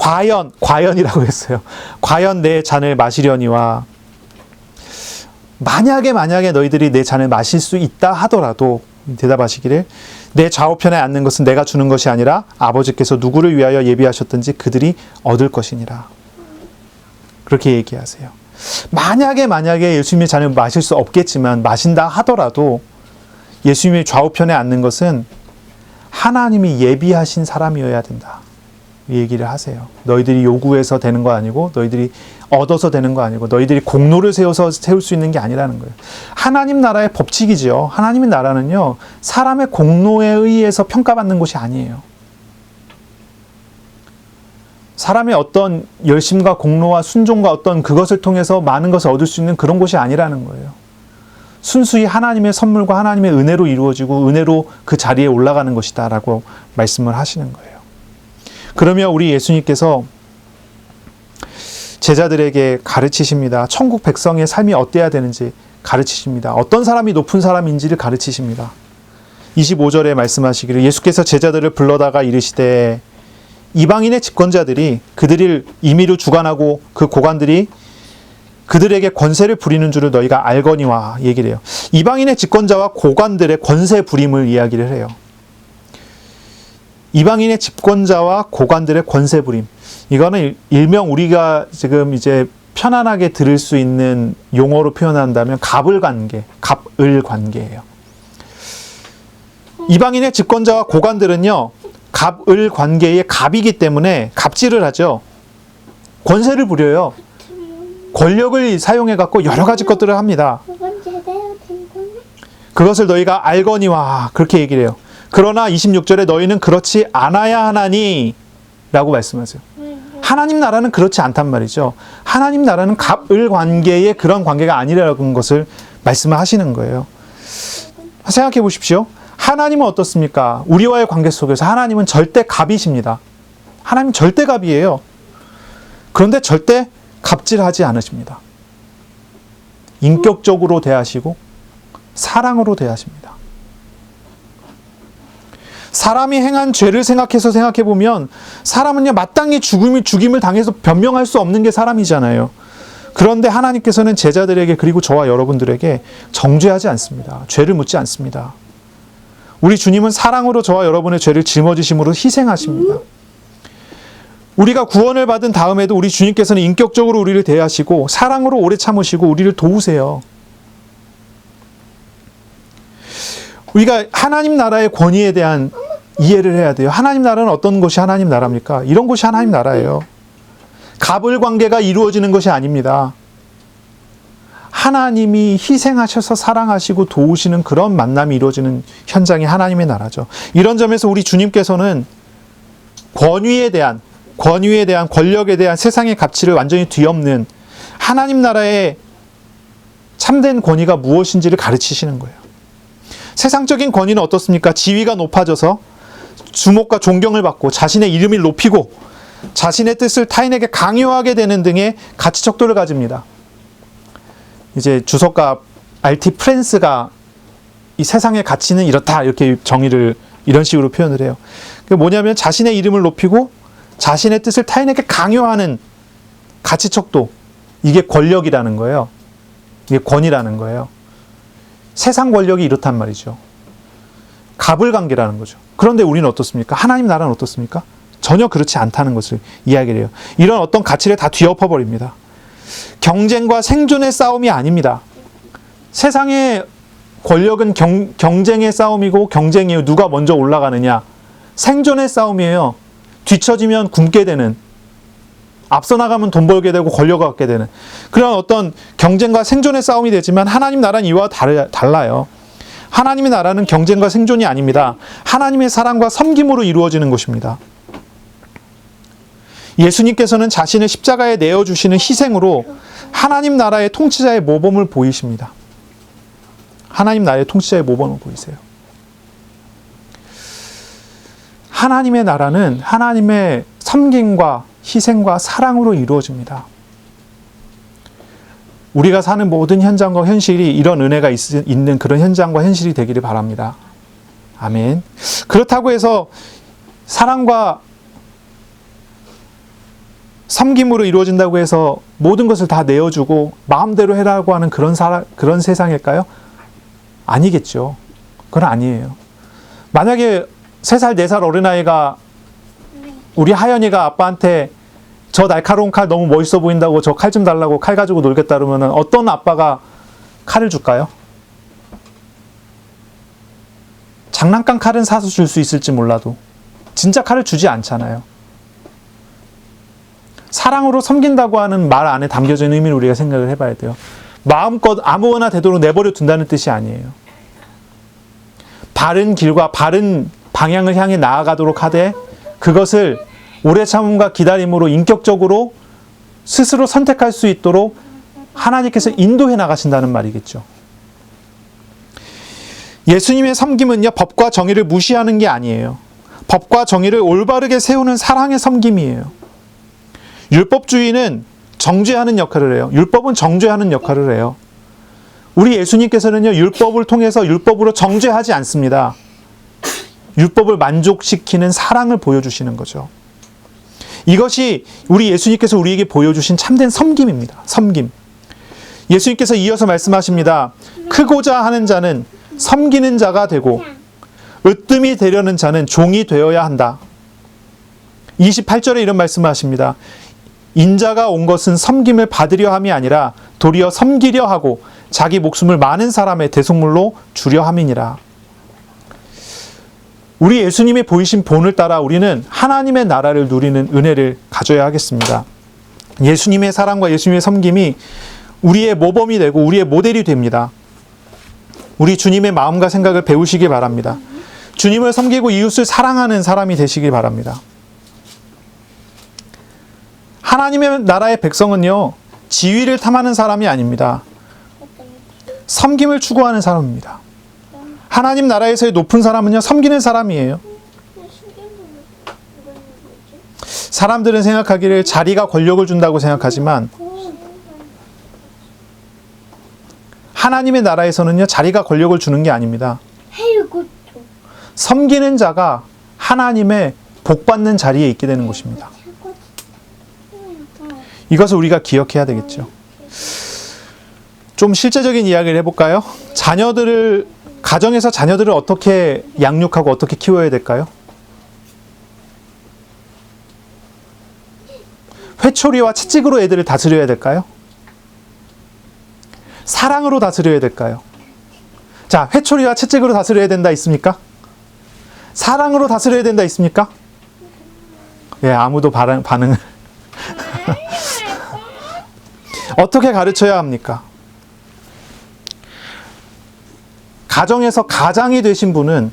과연이라고 했어요. 과연 내 잔을 마시려니와 만약에 너희들이 내 잔을 마실 수 있다 하더라도 대답하시기를 내 좌우편에 앉는 것은 내가 주는 것이 아니라 아버지께서 누구를 위하여 예비하셨든지 그들이 얻을 것이니라. 그렇게 얘기하세요. 만약에 예수님의 잔을 마실 수 없겠지만 마신다 하더라도 예수님의 좌우편에 앉는 것은 하나님이 예비하신 사람이어야 된다. 이 얘기를 하세요. 너희들이 요구해서 되는 거 아니고 너희들이 얻어서 되는 거 아니고 너희들이 공로를 세워서 세울 수 있는 게 아니라는 거예요. 하나님 나라의 법칙이죠. 하나님의 나라는요. 사람의 공로에 의해서 평가받는 곳이 아니에요. 사람의 어떤 열심과 공로와 순종과 어떤 그것을 통해서 많은 것을 얻을 수 있는 그런 곳이 아니라는 거예요. 순수히 하나님의 선물과 하나님의 은혜로 이루어지고 은혜로 그 자리에 올라가는 것이다 라고 말씀을 하시는 거예요. 그러면 우리 예수님께서 제자들에게 가르치십니다. 천국 백성의 삶이 어때야 되는지 가르치십니다. 어떤 사람이 높은 사람인지를 가르치십니다. 25절에 말씀하시기를 예수께서 제자들을 불러다가 이르시되 이방인의 집권자들이 그들을 임의로 주관하고 그 고관들이 그들에게 권세를 부리는 줄을 너희가 알거니와 얘기를 해요. 이방인의 집권자와 고관들의 권세 부림을 이야기를 해요. 이방인의 집권자와 고관들의 권세 부림. 이거는 일명 우리가 지금 이제 편안하게 들을 수 있는 용어로 표현한다면 갑을 관계예요. 이방인의 집권자와 고관들은요, 갑을 관계의 갑이기 때문에 갑질을 하죠. 권세를 부려요. 권력을 사용해 갖고 여러 가지 것들을 합니다. 그것을 너희가 알거니와 그렇게 얘기를 해요. 그러나 26절에 너희는 그렇지 않아야 하나니 라고 말씀하세요. 하나님 나라는 그렇지 않단 말이죠. 하나님 나라는 갑을 관계의 그런 관계가 아니라는 것을 말씀하시는 거예요. 생각해 보십시오. 하나님은 어떻습니까? 우리와의 관계 속에서 하나님은 절대 갑이십니다. 하나님 절대 갑이에요. 그런데 절대 갑질하지 않으십니다. 인격적으로 대하시고 사랑으로 대하십니다. 사람이 행한 죄를 생각해 보면 사람은요 마땅히 죽임을 당해서 변명할 수 없는 게 사람이잖아요. 그런데 하나님께서는 제자들에게 그리고 저와 여러분들에게 정죄하지 않습니다. 죄를 묻지 않습니다. 우리 주님은 사랑으로 저와 여러분의 죄를 짊어지심으로 희생하십니다. 우리가 구원을 받은 다음에도 우리 주님께서는 인격적으로 우리를 대하시고 사랑으로 오래 참으시고 우리를 도우세요. 우리가 하나님 나라의 권위에 대한 이해를 해야 돼요. 하나님 나라는 어떤 것이 하나님 나라입니까? 이런 것이 하나님 나라예요. 갑을 관계가 이루어지는 것이 아닙니다. 하나님이 희생하셔서 사랑하시고 도우시는 그런 만남이 이루어지는 현장이 하나님의 나라죠. 이런 점에서 우리 주님께서는 권위에 대한 권력에 대한 세상의 가치를 완전히 뒤엎는 하나님 나라의 참된 권위가 무엇인지를 가르치시는 거예요. 세상적인 권위는 어떻습니까? 지위가 높아져서 주목과 존경을 받고 자신의 이름을 높이고 자신의 뜻을 타인에게 강요하게 되는 등의 가치 척도를 가집니다. 이제 주석가 R.T. 프랜스가 이 세상의 가치는 이렇다 이렇게 정의를 이런 식으로 표현을 해요. 그게 뭐냐면 자신의 이름을 높이고 자신의 뜻을 타인에게 강요하는 가치 척도, 이게 권력이라는 거예요. 이게 권위라는 거예요. 세상 권력이 이렇단 말이죠. 갑을 관계라는 거죠. 그런데 우리는 어떻습니까? 하나님 나라는 어떻습니까? 전혀 그렇지 않다는 것을 이야기를 해요. 이런 어떤 가치를 다 뒤엎어버립니다. 경쟁과 생존의 싸움이 아닙니다. 세상의 권력은 경쟁의 싸움이고 경쟁이에요. 누가 먼저 올라가느냐. 생존의 싸움이에요. 뒤처지면 굶게 되는, 앞서 나가면 돈 벌게 되고 권력을 갖게 되는 그런 어떤 경쟁과 생존의 싸움이 되지만 하나님 나라는 이와 달라요. 하나님의 나라는 경쟁과 생존이 아닙니다. 하나님의 사랑과 섬김으로 이루어지는 것입니다. 예수님께서는 자신을 십자가에 내어주시는 희생으로 하나님 나라의 통치자의 모범을 보이십니다. 하나님 나라의 통치자의 모범을 보이세요. 하나님의 나라는 하나님의 섬김과 희생과 사랑으로 이루어집니다. 우리가 사는 모든 현장과 현실이 이런 은혜가 있는 그런 현장과 현실이 되기를 바랍니다. 아멘. 그렇다고 해서 사랑과 섬김으로 이루어진다고 해서 모든 것을 다 내어주고 마음대로 해라고 하는 그런 세상일까요? 아니겠죠. 그건 아니에요. 만약에 3살, 4살 어린아이가 우리 하연이가 아빠한테 저 날카로운 칼 너무 멋있어 보인다고 저 칼 좀 달라고 칼 가지고 놀겠다 그러면 어떤 아빠가 칼을 줄까요? 장난감 칼은 사서 줄 수 있을지 몰라도 진짜 칼을 주지 않잖아요. 사랑으로 섬긴다고 하는 말 안에 담겨져 있는 의미를 우리가 생각을 해봐야 돼요. 마음껏 아무거나 되도록 내버려 둔다는 뜻이 아니에요. 바른 길과 바른 방향을 향해 나아가도록 하되 그것을 오래 참음과 기다림으로 인격적으로 스스로 선택할 수 있도록 하나님께서 인도해 나가신다는 말이겠죠. 예수님의 섬김은요, 법과 정의를 무시하는 게 아니에요. 법과 정의를 올바르게 세우는 사랑의 섬김이에요. 율법주의는 정죄하는 역할을 해요. 율법은 정죄하는 역할을 해요. 우리 예수님께서는요, 율법을 통해서 율법으로 정죄하지 않습니다. 율법을 만족시키는 사랑을 보여주시는 거죠. 이것이 우리 예수님께서 우리에게 보여주신 참된 섬김입니다. 섬김. 예수님께서 이어서 말씀하십니다. 크고자 하는 자는 섬기는 자가 되고 으뜸이 되려는 자는 종이 되어야 한다. 28절에 이런 말씀을 하십니다. 인자가 온 것은 섬김을 받으려 함이 아니라 도리어 섬기려 하고 자기 목숨을 많은 사람의 대속물로 주려 함이니라. 우리 예수님이 보이신 본을 따라 우리는 하나님의 나라를 누리는 은혜를 가져야 하겠습니다. 예수님의 사랑과 예수님의 섬김이 우리의 모범이 되고 우리의 모델이 됩니다. 우리 주님의 마음과 생각을 배우시기 바랍니다. 주님을 섬기고 이웃을 사랑하는 사람이 되시기 바랍니다. 하나님의 나라의 백성은요, 지위를 탐하는 사람이 아닙니다. 섬김을 추구하는 사람입니다. 하나님 나라에서의 높은 사람은요, 섬기는 사람이에요. 사람들은 생각하기를 자리가 권력을 준다고 생각하지만 하나님의 나라에서는요, 자리가 권력을 주는 게 아닙니다. 섬기는 자가 하나님의 복받는 자리에 있게 되는 것입니다. 이것을 우리가 기억해야 되겠죠. 좀 실제적인 이야기를 해볼까요? 가정에서 자녀들을 어떻게 양육하고 어떻게 키워야 될까요? 회초리와 채찍으로 애들을 다스려야 될까요? 사랑으로 다스려야 될까요? 자, 회초리와 채찍으로 다스려야 된다 있습니까? 사랑으로 다스려야 된다 있습니까? 예, 아무도 반응을 어떻게 가르쳐야 합니까? 가정에서 가장이 되신 분은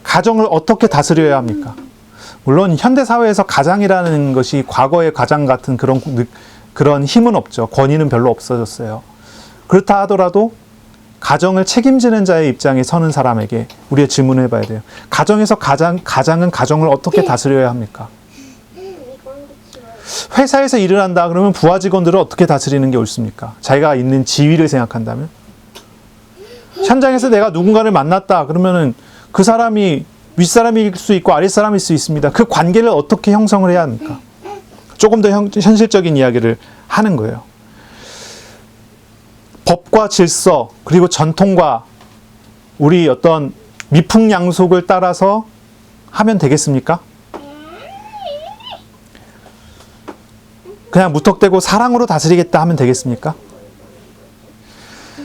가정을 어떻게 다스려야 합니까? 물론 현대사회에서 가장이라는 것이 과거의 가장 같은 그런 힘은 없죠. 권위는 별로 없어졌어요. 그렇다 하더라도 가정을 책임지는 자의 입장에 서는 사람에게 우리가 질문을 해봐야 돼요. 가정에서 가장은 가정을 어떻게 다스려야 합니까? 회사에서 일을 한다 그러면 부하 직원들을 어떻게 다스리는 게 옳습니까? 자기가 있는 지위를 생각한다면? 현장에서 내가 누군가를 만났다 그러면은 그 사람이 윗사람일 수 있고 아랫사람일 수 있습니다. 그 관계를 어떻게 형성을 해야 합니까? 조금 더 현실적인 이야기를 하는 거예요. 법과 질서 그리고 전통과 우리 어떤 미풍양속을 따라서 하면 되겠습니까? 그냥 무턱대고 사랑으로 다스리겠다 하면 되겠습니까?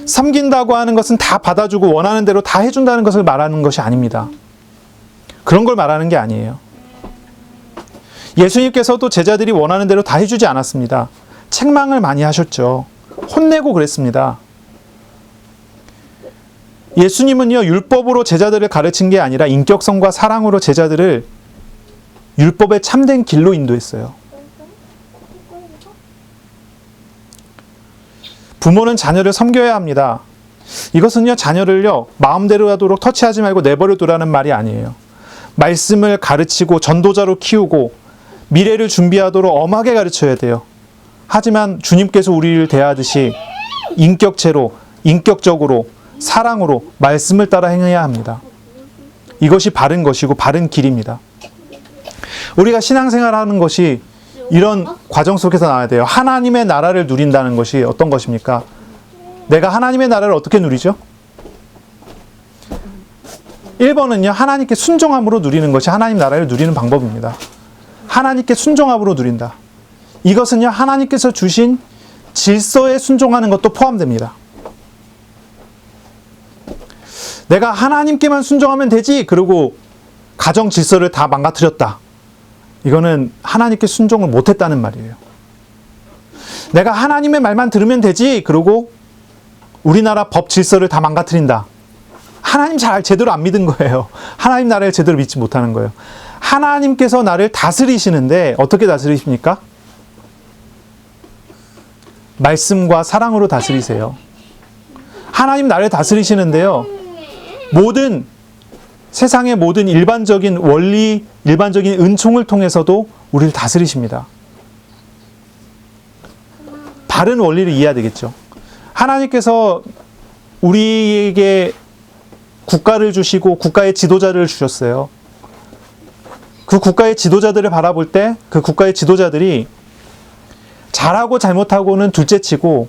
섬긴다고 하는 것은 다 받아주고 원하는 대로 다 해준다는 것을 말하는 것이 아닙니다. 그런 걸 말하는 게 아니에요. 예수님께서도 제자들이 원하는 대로 다 해주지 않았습니다. 책망을 많이 하셨죠. 혼내고 그랬습니다. 예수님은요, 율법으로 제자들을 가르친 게 아니라 인격성과 사랑으로 제자들을 율법의 참된 길로 인도했어요. 부모는 자녀를 섬겨야 합니다. 이것은요, 자녀를요, 마음대로 하도록 터치하지 말고 내버려 두라는 말이 아니에요. 말씀을 가르치고 전도자로 키우고 미래를 준비하도록 엄하게 가르쳐야 돼요. 하지만 주님께서 우리를 대하듯이 인격체로, 인격적으로, 사랑으로 말씀을 따라 행해야 합니다. 이것이 바른 것이고 바른 길입니다. 우리가 신앙생활하는 것이 이런 과정 속에서 나와야 돼요. 하나님의 나라를 누린다는 것이 어떤 것입니까? 내가 하나님의 나라를 어떻게 누리죠? 1번은요, 하나님께 순종함으로 누리는 것이 하나님 나라를 누리는 방법입니다. 하나님께 순종함으로 누린다. 이것은요, 하나님께서 주신 질서에 순종하는 것도 포함됩니다. 내가 하나님께만 순종하면 되지, 그리고 가정 질서를 다 망가뜨렸다. 이거는 하나님께 순종을 못했다는 말이에요. 내가 하나님의 말만 들으면 되지, 그리고 우리나라 법 질서를 다 망가뜨린다. 하나님 제대로 안 믿은 거예요. 하나님 나라를 제대로 믿지 못하는 거예요. 하나님께서 나를 다스리시는데 어떻게 다스리십니까? 말씀과 사랑으로 다스리세요. 하나님 나를 다스리시는데요, 세상의 모든 일반적인 원리, 일반적인 은총을 통해서도 우리를 다스리십니다. 바른 원리를 이해해야 되겠죠. 하나님께서 우리에게 국가를 주시고 국가의 지도자를 주셨어요. 그 국가의 지도자들을 바라볼 때 그 국가의 지도자들이 잘하고 잘못하고는 둘째치고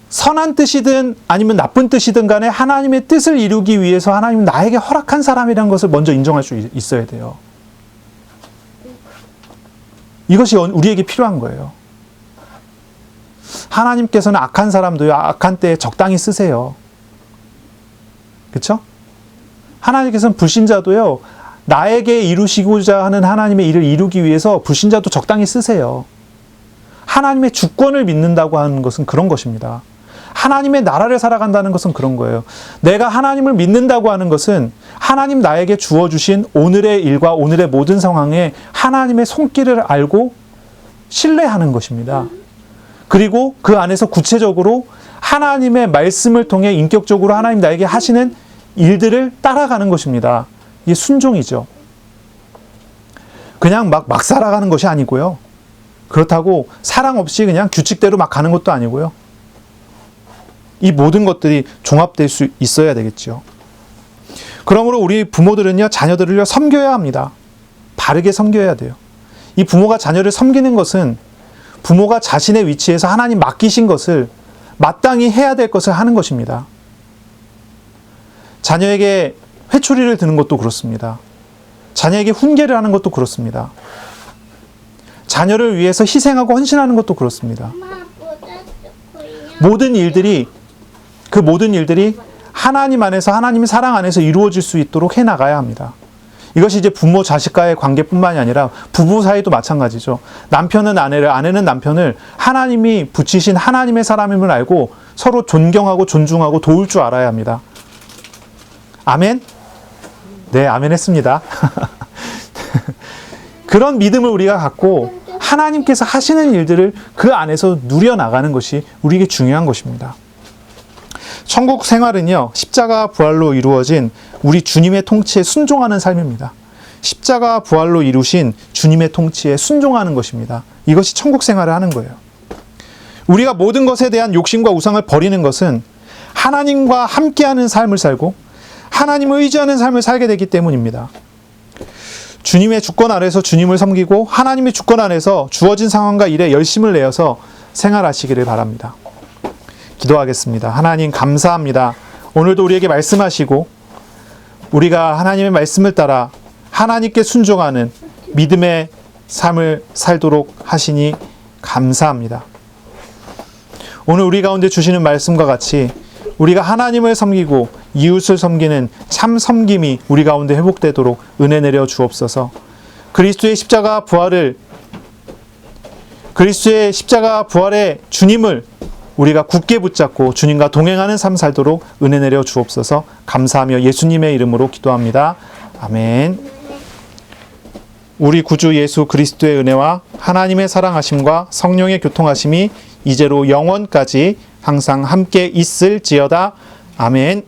선한 뜻이든 아니면 나쁜 뜻이든 간에 하나님의 뜻을 이루기 위해서 하나님은 나에게 허락한 사람이라는 것을 먼저 인정할 수 있어야 돼요. 이것이 우리에게 필요한 거예요. 하나님께서는 악한 사람도요, 악한 때에 적당히 쓰세요. 그렇죠? 하나님께서는 불신자도요, 나에게 이루시고자 하는 하나님의 일을 이루기 위해서 불신자도 적당히 쓰세요. 하나님의 주권을 믿는다고 하는 것은 그런 것입니다. 하나님의 나라를 살아간다는 것은 그런 거예요. 내가 하나님을 믿는다고 하는 것은 하나님 나에게 주어주신 오늘의 일과 오늘의 모든 상황에 하나님의 손길을 알고 신뢰하는 것입니다. 그리고 그 안에서 구체적으로 하나님의 말씀을 통해 인격적으로 하나님 나에게 하시는 일들을 따라가는 것입니다. 이게 순종이죠. 그냥 막 살아가는 것이 아니고요. 그렇다고 사랑 없이 그냥 규칙대로 막 가는 것도 아니고요. 이 모든 것들이 종합될 수 있어야 되겠죠. 그러므로 우리 부모들은요, 자녀들을요, 섬겨야 합니다. 바르게 섬겨야 돼요. 이 부모가 자녀를 섬기는 것은 부모가 자신의 위치에서 하나님 맡기신 것을 마땅히 해야 될 것을 하는 것입니다. 자녀에게 회초리를 드는 것도 그렇습니다. 자녀에게 훈계를 하는 것도 그렇습니다. 자녀를 위해서 희생하고 헌신하는 것도 그렇습니다. 모든 일들이 하나님 안에서, 하나님의 사랑 안에서 이루어질 수 있도록 해나가야 합니다. 이것이 이제 부모 자식과의 관계뿐만이 아니라 부부 사이도 마찬가지죠. 남편은 아내를, 아내는 남편을 하나님이 붙이신 하나님의 사람임을 알고 서로 존경하고 존중하고 도울 줄 알아야 합니다. 아멘? 네, 아멘 했습니다. 그런 믿음을 우리가 갖고 하나님께서 하시는 일들을 그 안에서 누려나가는 것이 우리에게 중요한 것입니다. 천국 생활은요, 십자가 부활로 이루어진 우리 주님의 통치에 순종하는 삶입니다. 십자가 부활로 이루신 주님의 통치에 순종하는 것입니다. 이것이 천국 생활을 하는 거예요. 우리가 모든 것에 대한 욕심과 우상을 버리는 것은 하나님과 함께하는 삶을 살고 하나님을 의지하는 삶을 살게 되기 때문입니다. 주님의 주권 아래서 주님을 섬기고 하나님의 주권 안에서 주어진 상황과 일에 열심을 내어서 생활하시기를 바랍니다. 기도하겠습니다. 하나님 감사합니다. 오늘도 우리에게 말씀하시고 우리가 하나님의 말씀을 따라 하나님께 순종하는 믿음의 삶을 살도록 하시니 감사합니다. 오늘 우리 가운데 주시는 말씀과 같이 우리가 하나님을 섬기고 이웃을 섬기는 참 섬김이 우리 가운데 회복되도록 은혜 내려 주옵소서. 그리스도의 십자가 부활의 주님을 우리가 굳게 붙잡고 주님과 동행하는 삶 살도록 은혜 내려 주옵소서. 감사하며 예수님의 이름으로 기도합니다. 아멘. 우리 구주 예수 그리스도의 은혜와 하나님의 사랑하심과 성령의 교통하심이 이제로 영원까지 항상 함께 있을지어다. 아멘.